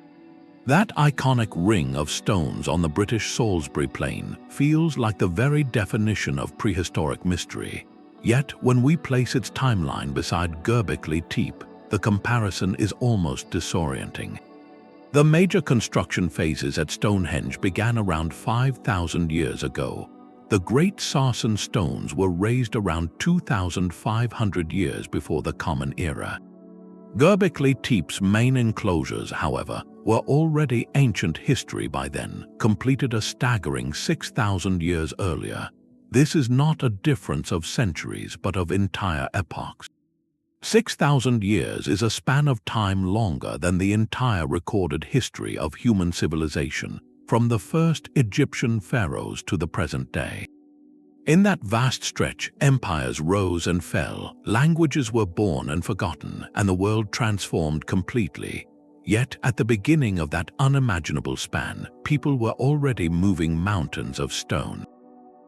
That iconic ring of stones on the British Salisbury Plain feels like the very definition of prehistoric mystery. Yet, when we place its timeline beside Göbekli Tepe, the comparison is almost disorienting. The major construction phases at Stonehenge began around 5,000 years ago. The great Sarsen stones were raised around 2,500 years before the Common Era. Göbekli Tepe's main enclosures, however, were already ancient history by then, completed a staggering 6,000 years earlier. This is not a difference of centuries, but of entire epochs. 6,000 years is a span of time longer than the entire recorded history of human civilization, from the first Egyptian pharaohs to the present day. In that vast stretch, empires rose and fell, languages were born and forgotten, and the world transformed completely. Yet, at the beginning of that unimaginable span, people were already moving mountains of stone.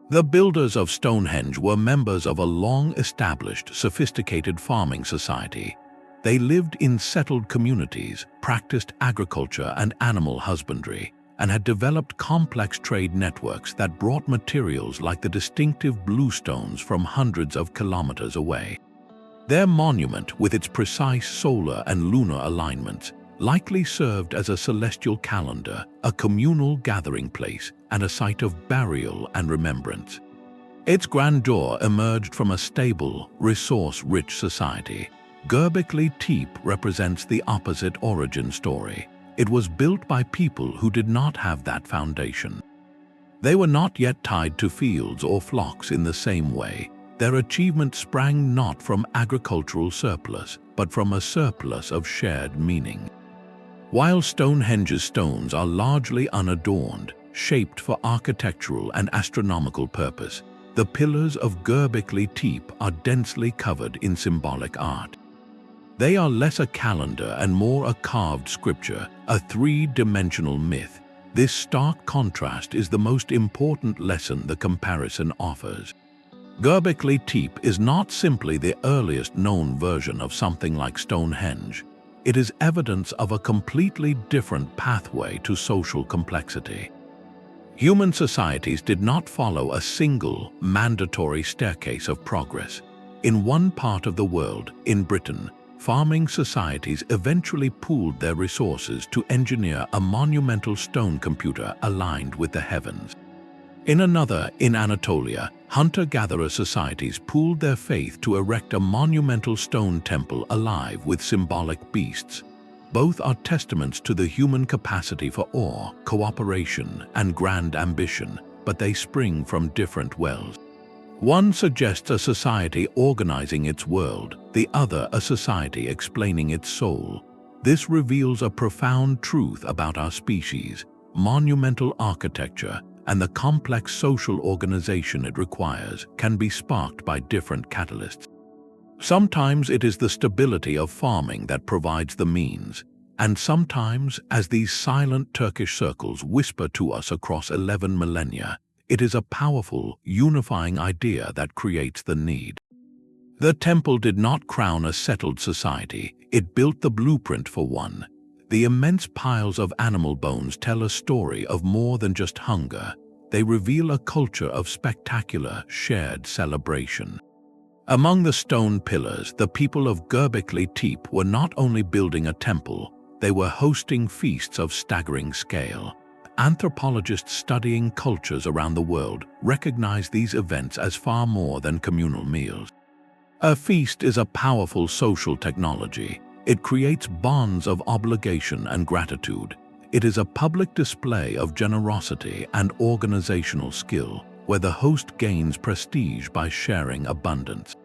The builders of Stonehenge were members of a long-established, sophisticated farming society. They lived in settled communities, practiced agriculture and animal husbandry, and had developed complex trade networks that brought materials like the distinctive bluestones from hundreds of kilometers away. Their monument, with its precise solar and lunar alignments, likely served as a celestial calendar, a communal gathering place, and a site of burial and remembrance. Its grandeur emerged from a stable, resource-rich society. Göbekli Tepe represents the opposite origin story. It was built by people who did not have that foundation. They were not yet tied to fields or flocks in the same way. Their achievement sprang not from agricultural surplus, but from a surplus of shared meaning. While Stonehenge's stones are largely unadorned, shaped for architectural and astronomical purpose, the pillars of Göbekli Tepe are densely covered in symbolic art. They are less a calendar and more a carved scripture, a three-dimensional myth. This stark contrast is the most important lesson the comparison offers. Göbekli Tepe is not simply the earliest known version of something like Stonehenge. It is evidence of a completely different pathway to social complexity. Human societies did not follow a single, mandatory staircase of progress. In one part of the world, in Britain, farming societies eventually pooled their resources to engineer a monumental stone computer aligned with the heavens. In another, in Anatolia, hunter-gatherer societies pooled their faith to erect a monumental stone temple alive with symbolic beasts. Both are testaments to the human capacity for awe, cooperation, and grand ambition, but they spring from different wells. One suggests a society organizing its world, the other a society explaining its soul. This reveals a profound truth about our species. Monumental architecture and the complex social organization it requires can be sparked by different catalysts. Sometimes it is the stability of farming that provides the means, and sometimes, as these silent Turkish circles whisper to us across 11 millennia, it is a powerful, unifying idea that creates the need. The temple did not crown a settled society, it built the blueprint for one. The immense piles of animal bones tell a story of more than just hunger. They reveal a culture of spectacular, shared celebration. Among the stone pillars, the people of Göbekli Tepe were not only building a temple, they were hosting feasts of staggering scale. Anthropologists studying cultures around the world recognize these events as far more than communal meals. A feast is a powerful social technology. It creates bonds of obligation and gratitude. It is a public display of generosity and organizational skill, where the host gains prestige by sharing abundance.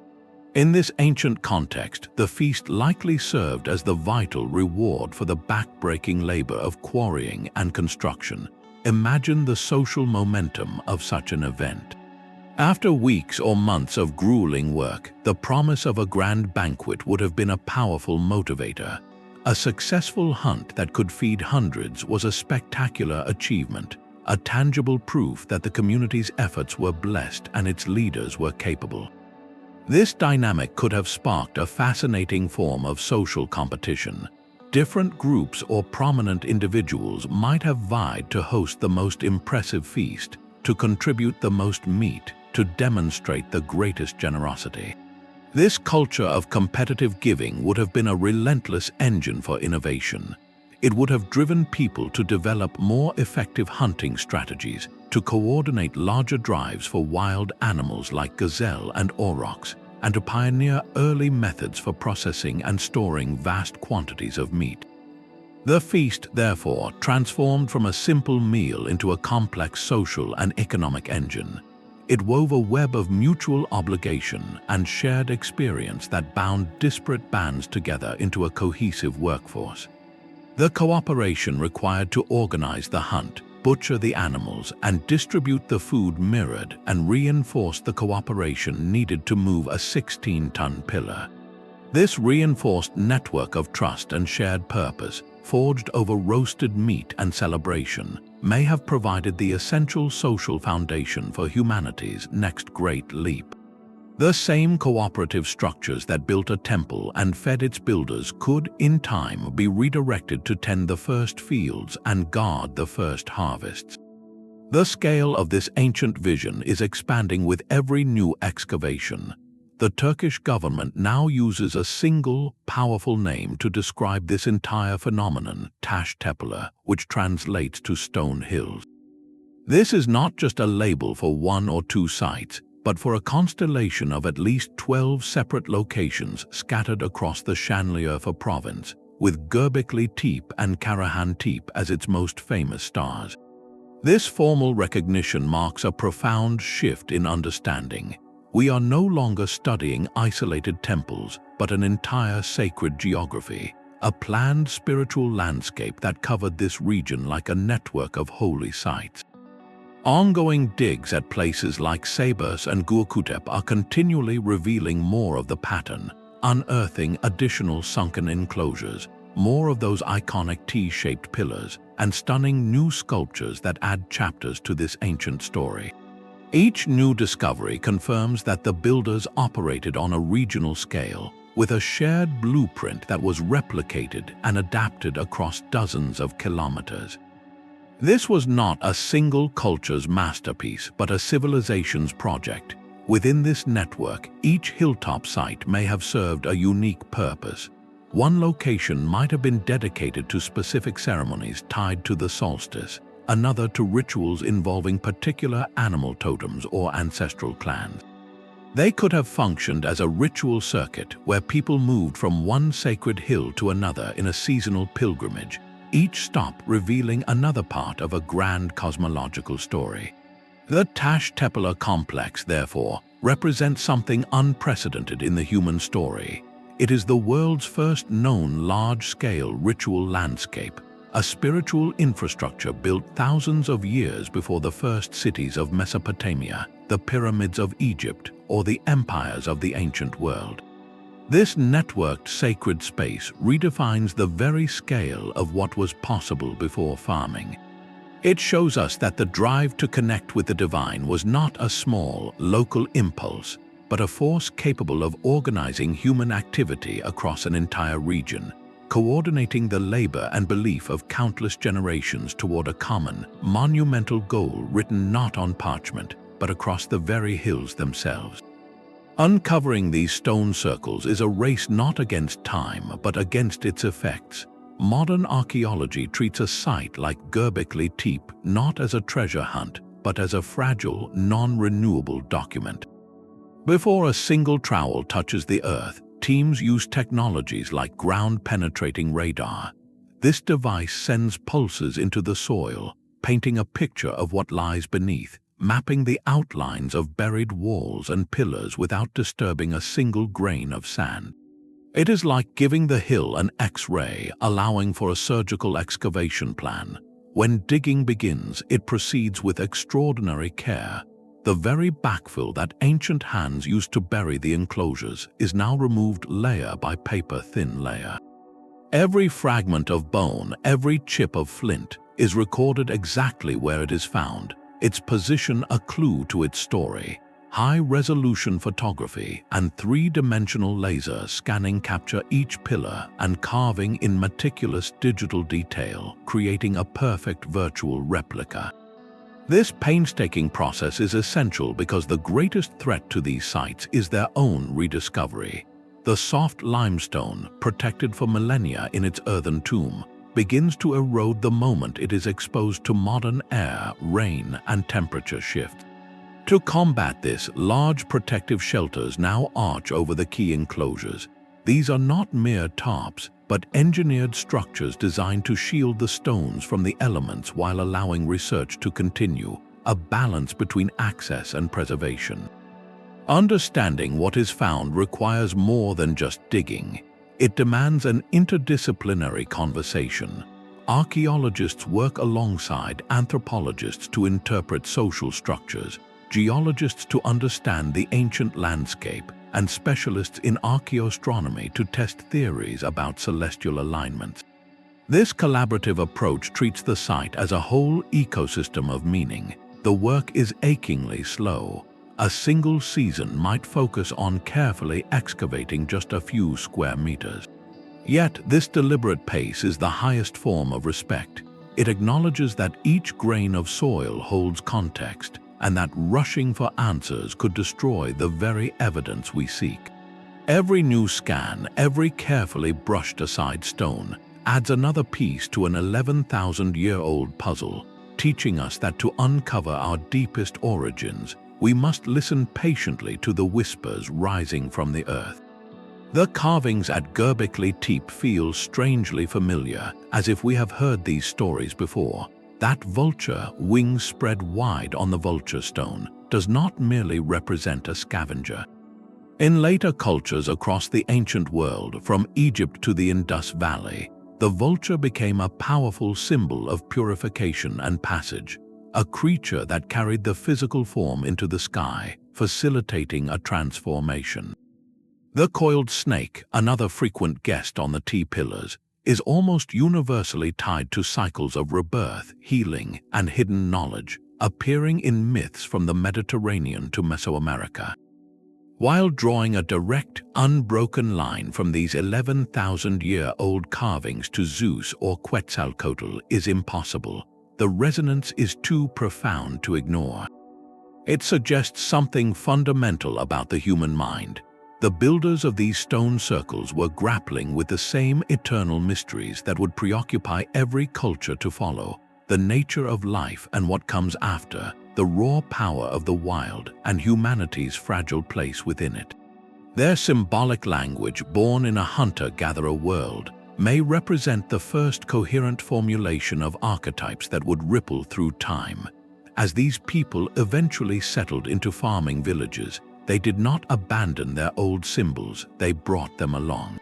In this ancient context, the feast likely served as the vital reward for the back-breaking labor of quarrying and construction. Imagine the social momentum of such an event. After weeks or months of grueling work, the promise of a grand banquet would have been a powerful motivator. A successful hunt that could feed hundreds was a spectacular achievement, a tangible proof that the community's efforts were blessed and its leaders were capable. This dynamic could have sparked a fascinating form of social competition. Different groups or prominent individuals might have vied to host the most impressive feast, to contribute the most meat, to demonstrate the greatest generosity. This culture of competitive giving would have been a relentless engine for innovation. It would have driven people to develop more effective hunting strategies, to coordinate larger drives for wild animals like gazelle and aurochs, and to pioneer early methods for processing and storing vast quantities of meat. The feast, therefore, transformed from a simple meal into a complex social and economic engine. It wove a web of mutual obligation and shared experience that bound disparate bands together into a cohesive workforce. The cooperation required to organize the hunt, butcher the animals, and distribute the food mirrored and reinforced the cooperation needed to move a 16-ton pillar. This reinforced network of trust and shared purpose, forged over roasted meat and celebration, may have provided the essential social foundation for humanity's next great leap. The same cooperative structures that built a temple and fed its builders could, in time, be redirected to tend the first fields and guard the first harvests. The scale of this ancient vision is expanding with every new excavation. The Turkish government now uses a single, powerful name to describe this entire phenomenon, Taş Tepeler, which translates to stone hills. This is not just a label for one or two sites, but for a constellation of at least 12 separate locations scattered across the Şanlıurfa province, with Göbekli Tepe and Karahan Tepe as its most famous stars. This formal recognition marks a profound shift in understanding. We are no longer studying isolated temples, but an entire sacred geography, a planned spiritual landscape that covered this region like a network of holy sites. Ongoing digs at places like Sebes and Göbekli are continually revealing more of the pattern, unearthing additional sunken enclosures, more of those iconic T-shaped pillars, and stunning new sculptures that add chapters to this ancient story. Each new discovery confirms that the builders operated on a regional scale, with a shared blueprint that was replicated and adapted across dozens of kilometers. This was not a single culture's masterpiece, but a civilization's project. Within this network, each hilltop site may have served a unique purpose. One location might have been dedicated to specific ceremonies tied to the solstice, another to rituals involving particular animal totems or ancestral clans. They could have functioned as a ritual circuit where people moved from one sacred hill to another in a seasonal pilgrimage, each stop revealing another part of a grand cosmological story. The Taş Tepeler complex, therefore, represents something unprecedented in the human story. It is the world's first known large-scale ritual landscape, a spiritual infrastructure built thousands of years before the first cities of Mesopotamia, the pyramids of Egypt, or the empires of the ancient world. This networked sacred space redefines the very scale of what was possible before farming. It shows us that the drive to connect with the divine was not a small, local impulse. but a force capable of organizing human activity across an entire region, coordinating the labor and belief of countless generations toward a common, monumental goal written not on parchment, but across the very hills themselves. Uncovering these stone circles is a race not against time, but against its effects. Modern archaeology treats a site like Göbekli Tepe not as a treasure hunt, but as a fragile, non-renewable document. Before a single trowel touches the earth, teams use technologies like ground-penetrating radar. This device sends pulses into the soil, painting a picture of what lies beneath, mapping the outlines of buried walls and pillars without disturbing a single grain of sand. It is like giving the hill an X-ray, allowing for a surgical excavation plan. When digging begins, it proceeds with extraordinary care. The very backfill that ancient hands used to bury the enclosures is now removed layer by paper-thin layer. Every fragment of bone, every chip of flint, is recorded exactly where it is found, its position a clue to its story. High-resolution photography and three-dimensional laser scanning capture each pillar and carving in meticulous digital detail, creating a perfect virtual replica. This painstaking process is essential because the greatest threat to these sites is their own rediscovery. The soft limestone, protected for millennia in its earthen tomb, begins to erode the moment it is exposed to modern air, rain, and temperature shifts. To combat this, large protective shelters now arch over the key enclosures. These are not mere tops, but engineered structures designed to shield the stones from the elements while allowing research to continue, a balance between access and preservation. Understanding what is found requires more than just digging. It demands an interdisciplinary conversation. Archaeologists work alongside anthropologists to interpret social structures, geologists to understand the ancient landscape, and specialists in archaeoastronomy to test theories about celestial alignments. This collaborative approach treats the site as a whole ecosystem of meaning. The work is achingly slow. A single season might focus on carefully excavating just a few square meters. Yet this deliberate pace is the highest form of respect. It acknowledges that each grain of soil holds context, and that rushing for answers could destroy the very evidence we seek. Every new scan, every carefully brushed aside stone, adds another piece to an 11,000-year-old puzzle, teaching us that to uncover our deepest origins, we must listen patiently to the whispers rising from the earth. The carvings at Göbekli Tepe feel strangely familiar, as if we have heard these stories before. That vulture, wings spread wide on the vulture stone, does not merely represent a scavenger. In later cultures across the ancient world, from Egypt to the Indus Valley, the vulture became a powerful symbol of purification and passage, a creature that carried the physical form into the sky, facilitating a transformation. The coiled snake, another frequent guest on the T-pillars, is almost universally tied to cycles of rebirth, healing, and hidden knowledge, appearing in myths from the Mediterranean to Mesoamerica. While drawing a direct, unbroken line from these 11,000-year-old carvings to Zeus or Quetzalcoatl is impossible, the resonance is too profound to ignore. It suggests something fundamental about the human mind. The builders of these stone circles were grappling with the same eternal mysteries that would preoccupy every culture to follow: the nature of life and what comes after, the raw power of the wild, and humanity's fragile place within it. Their symbolic language, born in a hunter-gatherer world, may represent the first coherent formulation of archetypes that would ripple through time. As these people eventually settled into farming villages, they did not abandon their old symbols, they brought them along.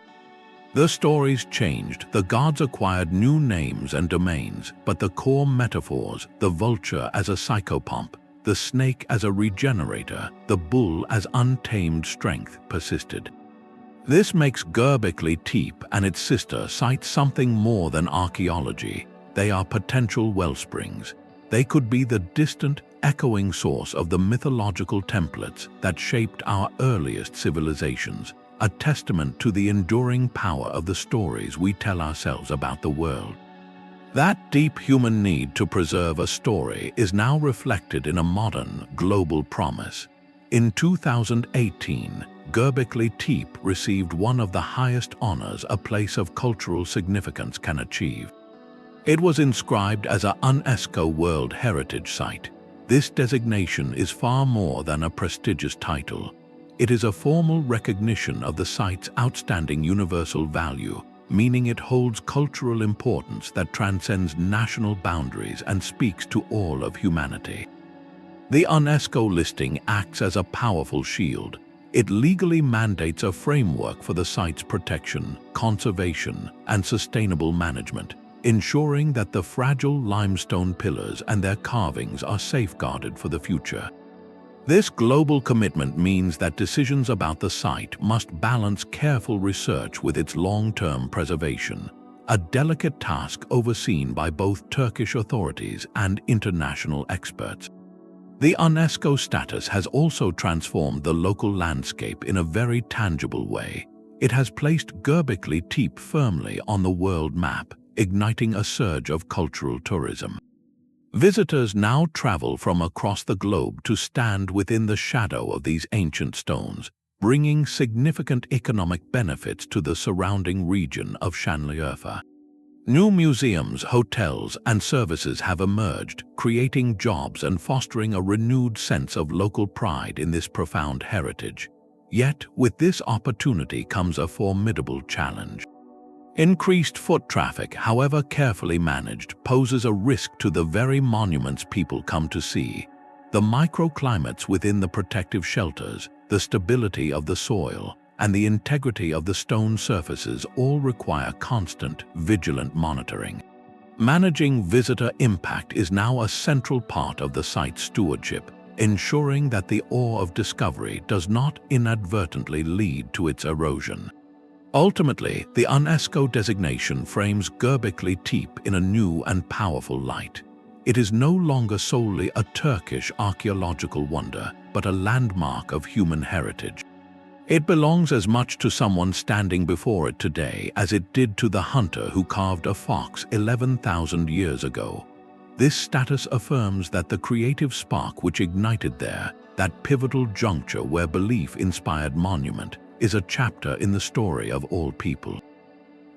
The stories changed, the gods acquired new names and domains, but the core metaphors, the vulture as a psychopomp, the snake as a regenerator, the bull as untamed strength, persisted. This makes Göbekli Tepe and its sister sites something more than archaeology. They are potential wellsprings. They could be the distant, echoing source of the mythological templates that shaped our earliest civilizations, a testament to the enduring power of the stories we tell ourselves about the world. That deep human need to preserve a story is now reflected in a modern, global promise. In 2018, Göbekli Tepe received one of the highest honors a place of cultural significance can achieve. It was inscribed as a UNESCO World Heritage Site. This designation is far more than a prestigious title. It is a formal recognition of the site's outstanding universal value, meaning it holds cultural importance that transcends national boundaries and speaks to all of humanity. The UNESCO listing acts as a powerful shield. It legally mandates a framework for the site's protection, conservation, and sustainable management, ensuring that the fragile limestone pillars and their carvings are safeguarded for the future. This global commitment means that decisions about the site must balance careful research with its long-term preservation, a delicate task overseen by both Turkish authorities and international experts. The UNESCO status has also transformed the local landscape in a very tangible way. It has placed Göbekli Tepe firmly on the world map, igniting a surge of cultural tourism. Visitors now travel from across the globe to stand within the shadow of these ancient stones, bringing significant economic benefits to the surrounding region of Şanlıurfa. New museums, hotels, and services have emerged, creating jobs and fostering a renewed sense of local pride in this profound heritage. Yet, with this opportunity comes a formidable challenge. Increased foot traffic, however carefully managed, poses a risk to the very monuments people come to see. The microclimates within the protective shelters, the stability of the soil, and the integrity of the stone surfaces all require constant, vigilant monitoring. Managing visitor impact is now a central part of the site's stewardship, ensuring that the awe of discovery does not inadvertently lead to its erosion. Ultimately, the UNESCO designation frames Göbekli Tepe in a new and powerful light. It is no longer solely a Turkish archaeological wonder, but a landmark of human heritage. It belongs as much to someone standing before it today as it did to the hunter who carved a fox 11,000 years ago. This status affirms that the creative spark which ignited there, that pivotal juncture where belief inspired monument, is a chapter in the story of all people.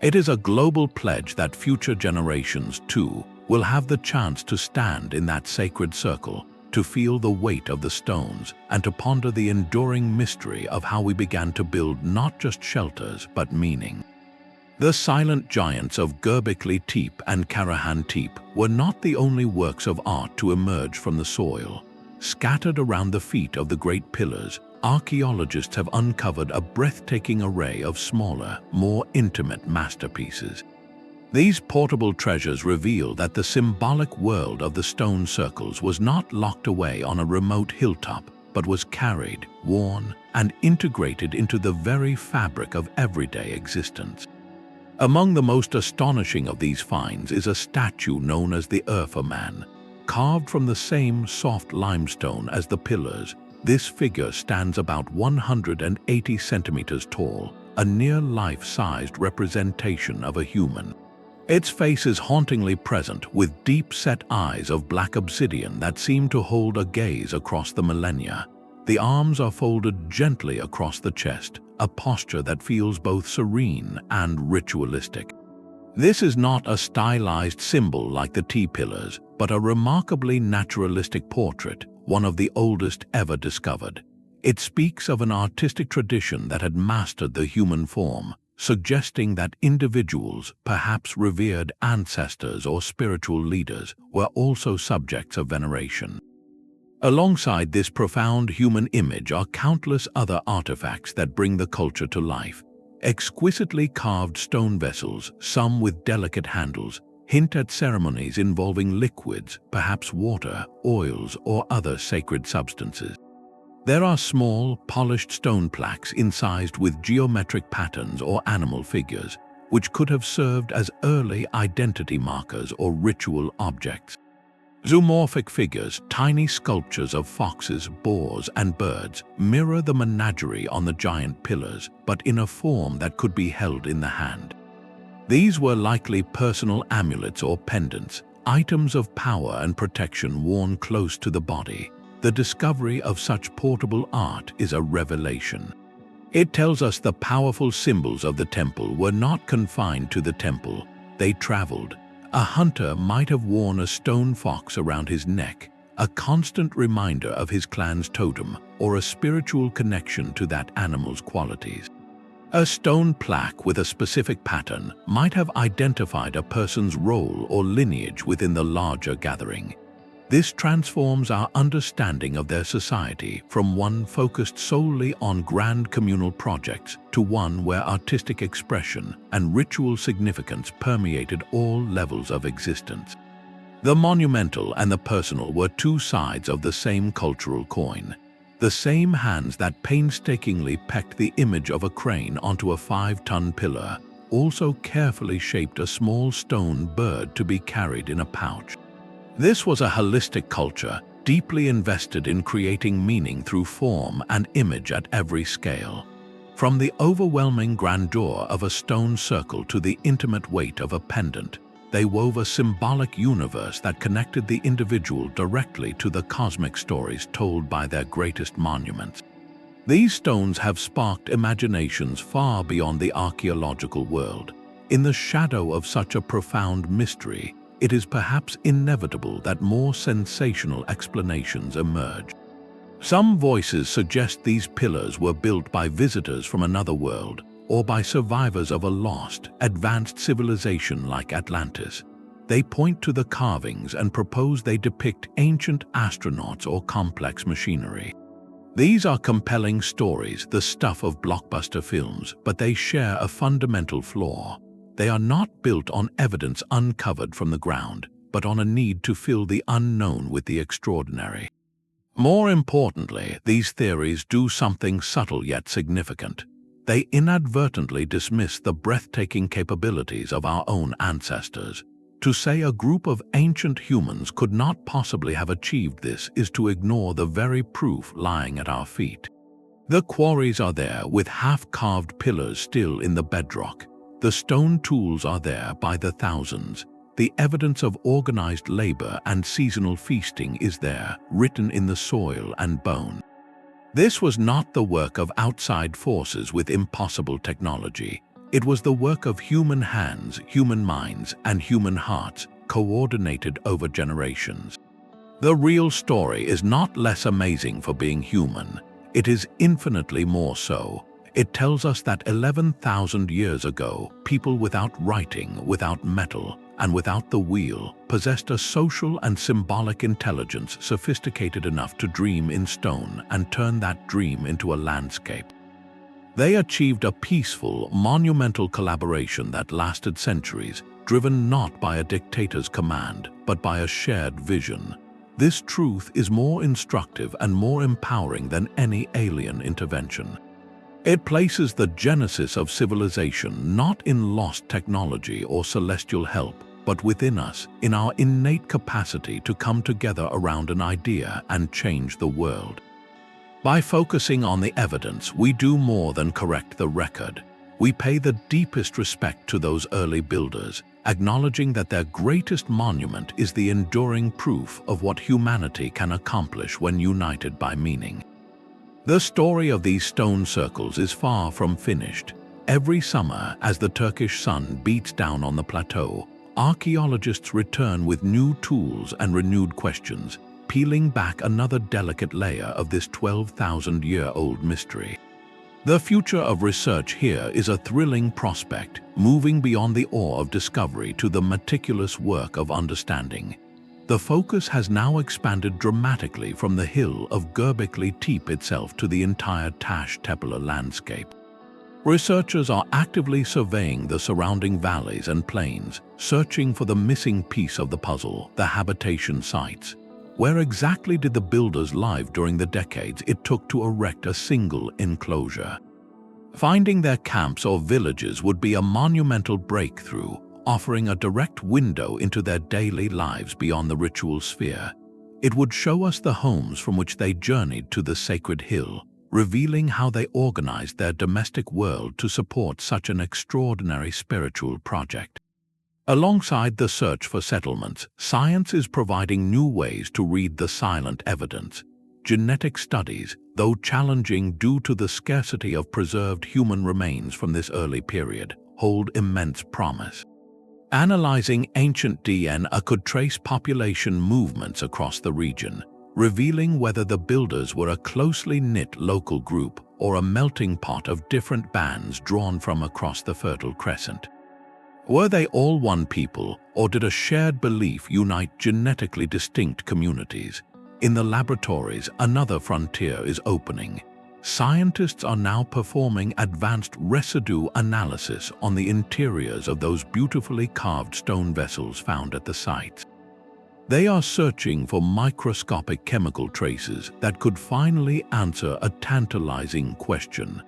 It is a global pledge that future generations, too, will have the chance to stand in that sacred circle, to feel the weight of the stones, and to ponder the enduring mystery of how we began to build not just shelters but meaning. The silent giants of Göbekli Tepe and Karahan Tepe were not the only works of art to emerge from the soil. Scattered around the feet of the great pillars, archaeologists have uncovered a breathtaking array of smaller, more intimate masterpieces. These portable treasures reveal that the symbolic world of the stone circles was not locked away on a remote hilltop, but was carried, worn, and integrated into the very fabric of everyday existence. Among the most astonishing of these finds is a statue known as the Urfa Man. Carved from the same soft limestone as the pillars, this figure stands about 180 centimeters tall, a near life-sized representation of a human. Its face is hauntingly present, with deep-set eyes of black obsidian that seem to hold a gaze across the millennia. The arms are folded gently across the chest, a posture that feels both serene and ritualistic. This is not a stylized symbol like the T-pillars, but a remarkably naturalistic portrait, one of the oldest ever discovered. It speaks of an artistic tradition that had mastered the human form, suggesting that individuals, perhaps revered ancestors or spiritual leaders, were also subjects of veneration. Alongside this profound human image are countless other artifacts that bring the culture to life. Exquisitely carved stone vessels, some with delicate handles, hint at ceremonies involving liquids, perhaps water, oils, or other sacred substances. There are small, polished stone plaques incised with geometric patterns or animal figures, which could have served as early identity markers or ritual objects. Zoomorphic figures, tiny sculptures of foxes, boars, and birds, mirror the menagerie on the giant pillars, but in a form that could be held in the hand. These were likely personal amulets or pendants, items of power and protection worn close to the body. The discovery of such portable art is a revelation. It tells us the powerful symbols of the temple were not confined to the temple. They traveled. A hunter might have worn a stone fox around his neck, a constant reminder of his clan's totem or a spiritual connection to that animal's qualities. A stone plaque with a specific pattern might have identified a person's role or lineage within the larger gathering. This transforms our understanding of their society from one focused solely on grand communal projects to one where artistic expression and ritual significance permeated all levels of existence. The monumental and the personal were two sides of the same cultural coin. The same hands that painstakingly pecked the image of a crane onto a 5-ton pillar also carefully shaped a small stone bird to be carried in a pouch. This was a holistic culture, deeply invested in creating meaning through form and image at every scale. From the overwhelming grandeur of a stone circle to the intimate weight of a pendant, they wove a symbolic universe that connected the individual directly to the cosmic stories told by their greatest monuments. These stones have sparked imaginations far beyond the archaeological world. In the shadow of such a profound mystery, it is perhaps inevitable that more sensational explanations emerge. Some voices suggest these pillars were built by visitors from another world or by survivors of a lost, advanced civilization like Atlantis. They point to the carvings and propose they depict ancient astronauts or complex machinery. These are compelling stories, the stuff of blockbuster films, but they share a fundamental flaw. They are not built on evidence uncovered from the ground, but on a need to fill the unknown with the extraordinary. More importantly, these theories do something subtle yet significant. They inadvertently dismiss the breathtaking capabilities of our own ancestors. To say a group of ancient humans could not possibly have achieved this is to ignore the very proof lying at our feet. The quarries are there with half-carved pillars still in the bedrock. The stone tools are there by the thousands. The evidence of organized labor and seasonal feasting is there, written in the soil and bone. This was not the work of outside forces with impossible technology. It was the work of human hands, human minds, and human hearts, coordinated over generations. The real story is not less amazing for being human. It is infinitely more so. It tells us that 11,000 years ago, people without writing, without metal, and without the wheel possessed a social and symbolic intelligence sophisticated enough to dream in stone and turn that dream into a landscape. They achieved a peaceful, monumental collaboration that lasted centuries, driven not by a dictator's command, but by a shared vision. This truth is more instructive and more empowering than any alien intervention. It places the genesis of civilization not in lost technology or celestial help, but within us, in our innate capacity to come together around an idea and change the world. By focusing on the evidence, we do more than correct the record. We pay the deepest respect to those early builders, acknowledging that their greatest monument is the enduring proof of what humanity can accomplish when united by meaning. The story of these stone circles is far from finished. Every summer, as the Turkish sun beats down on the plateau, archaeologists return with new tools and renewed questions, peeling back another delicate layer of this 12,000-year-old mystery. The future of research here is a thrilling prospect, moving beyond the awe of discovery to the meticulous work of understanding. The focus has now expanded dramatically from the hill of Göbekli Tepe itself to the entire Tepeler landscape. Researchers are actively surveying the surrounding valleys and plains, searching for the missing piece of the puzzle, the habitation sites. Where exactly did the builders live during the decades it took to erect a single enclosure? Finding their camps or villages would be a monumental breakthrough, offering a direct window into their daily lives beyond the ritual sphere. It would show us the homes from which they journeyed to the sacred hill, revealing how they organized their domestic world to support such an extraordinary spiritual project. Alongside the search for settlements, science is providing new ways to read the silent evidence. Genetic studies, though challenging due to the scarcity of preserved human remains from this early period, hold immense promise. Analyzing ancient DNA could trace population movements across the region, revealing whether the builders were a closely knit local group or a melting pot of different bands drawn from across the Fertile Crescent. Were they all one people, or did a shared belief unite genetically distinct communities? In the laboratories, another frontier is opening. Scientists are now performing advanced residue analysis on the interiors of those beautifully carved stone vessels found at the sites. They are searching for microscopic chemical traces that could finally answer a tantalizing question.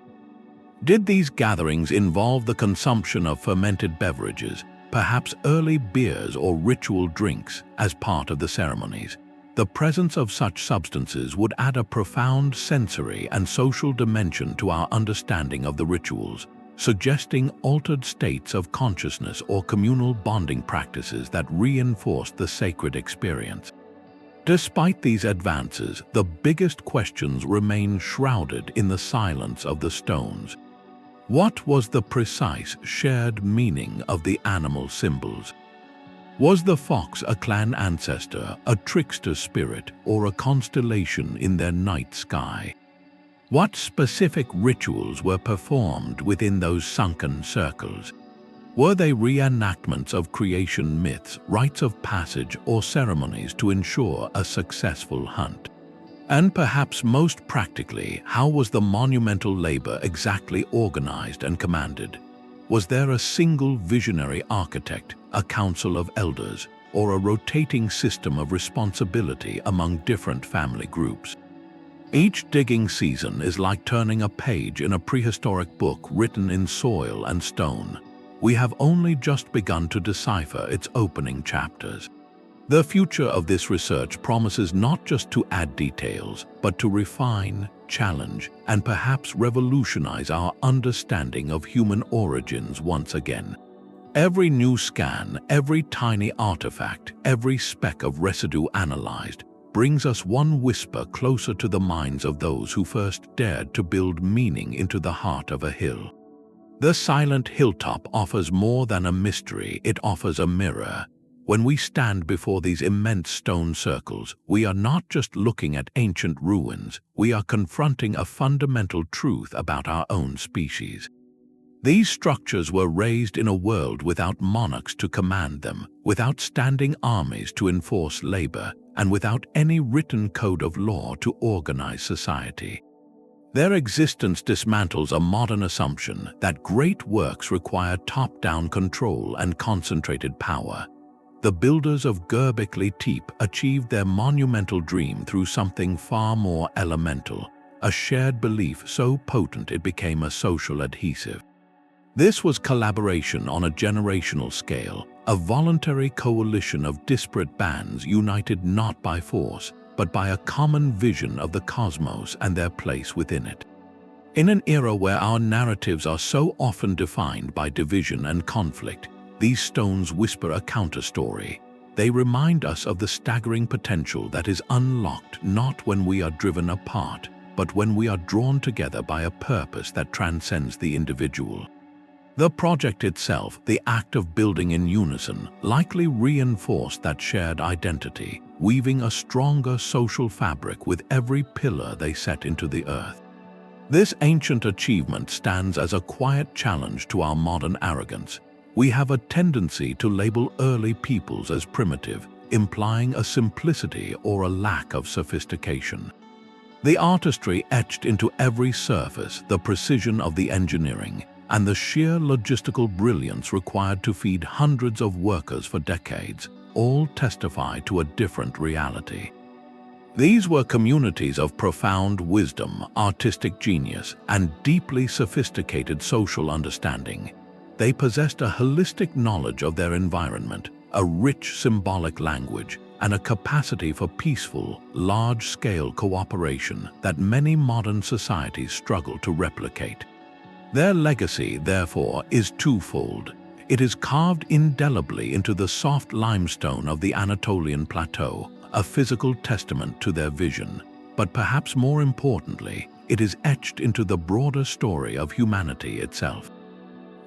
Did these gatherings involve the consumption of fermented beverages, perhaps early beers or ritual drinks, as part of the ceremonies? The presence of such substances would add a profound sensory and social dimension to our understanding of the rituals, suggesting altered states of consciousness or communal bonding practices that reinforced the sacred experience. Despite these advances, the biggest questions remain shrouded in the silence of the stones. What was the precise shared meaning of the animal symbols? Was the fox a clan ancestor, a trickster spirit, or a constellation in their night sky? What specific rituals were performed within those sunken circles? Were they reenactments of creation myths, rites of passage, or ceremonies to ensure a successful hunt? And perhaps most practically, how was the monumental labor exactly organized and commanded? Was there a single visionary architect, a council of elders, or a rotating system of responsibility among different family groups? Each digging season is like turning a page in a prehistoric book written in soil and stone. We have only just begun to decipher its opening chapters. The future of this research promises not just to add details, but to refine, challenge, and perhaps revolutionize our understanding of human origins once again. Every new scan, every tiny artifact, every speck of residue analyzed, brings us one whisper closer to the minds of those who first dared to build meaning into the heart of a hill. The silent hilltop offers more than a mystery, it offers a mirror. When we stand before these immense stone circles, we are not just looking at ancient ruins, we are confronting a fundamental truth about our own species. These structures were raised in a world without monarchs to command them, without standing armies to enforce labor, and without any written code of law to organize society. Their existence dismantles a modern assumption that great works require top-down control and concentrated power. The builders of Göbekli Tepe achieved their monumental dream through something far more elemental, a shared belief so potent it became a social adhesive. This was collaboration on a generational scale, a voluntary coalition of disparate bands united not by force, but by a common vision of the cosmos and their place within it. In an era where our narratives are so often defined by division and conflict, these stones whisper a counterstory. They remind us of the staggering potential that is unlocked not when we are driven apart, but when we are drawn together by a purpose that transcends the individual. The project itself, the act of building in unison, likely reinforced that shared identity, weaving a stronger social fabric with every pillar they set into the earth. This ancient achievement stands as a quiet challenge to our modern arrogance. We have a tendency to label early peoples as primitive, implying a simplicity or a lack of sophistication. The artistry etched into every surface, the precision of the engineering, and the sheer logistical brilliance required to feed hundreds of workers for decades, all testify to a different reality. These were communities of profound wisdom, artistic genius, and deeply sophisticated social understanding. They possessed a holistic knowledge of their environment, a rich symbolic language, and a capacity for peaceful, large-scale cooperation that many modern societies struggle to replicate. Their legacy, therefore, is twofold. It is carved indelibly into the soft limestone of the Anatolian plateau, a physical testament to their vision. But perhaps more importantly, it is etched into the broader story of humanity itself.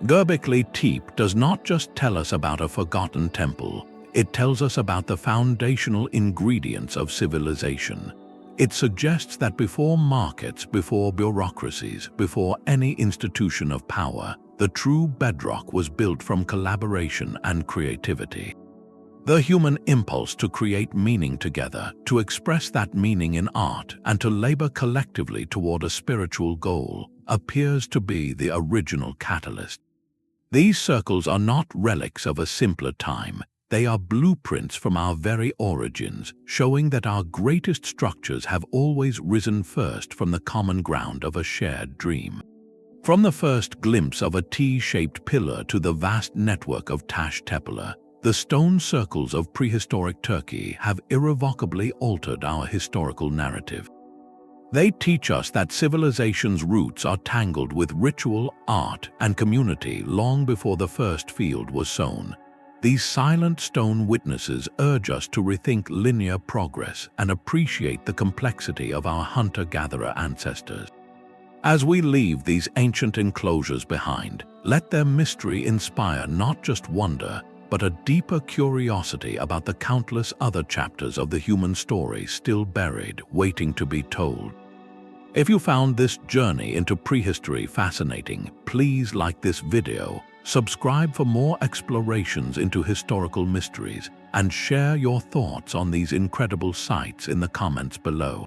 Göbekli Tepe does not just tell us about a forgotten temple, it tells us about the foundational ingredients of civilization. It suggests that before markets, before bureaucracies, before any institution of power, the true bedrock was built from collaboration and creativity. The human impulse to create meaning together, to express that meaning in art, and to labor collectively toward a spiritual goal, appears to be the original catalyst. These circles are not relics of a simpler time. They are blueprints from our very origins, showing that our greatest structures have always risen first from the common ground of a shared dream. From the first glimpse of a T-shaped pillar to the vast network of Taş Tepeler, the stone circles of prehistoric Turkey have irrevocably altered our historical narrative. They teach us that civilization's roots are tangled with ritual, art, and community long before the first field was sown. These silent stone witnesses urge us to rethink linear progress and appreciate the complexity of our hunter-gatherer ancestors. As we leave these ancient enclosures behind, let their mystery inspire not just wonder, but a deeper curiosity about the countless other chapters of the human story still buried, waiting to be told. If you found this journey into prehistory fascinating, please like this video, subscribe for more explorations into historical mysteries, and share your thoughts on these incredible sites in the comments below.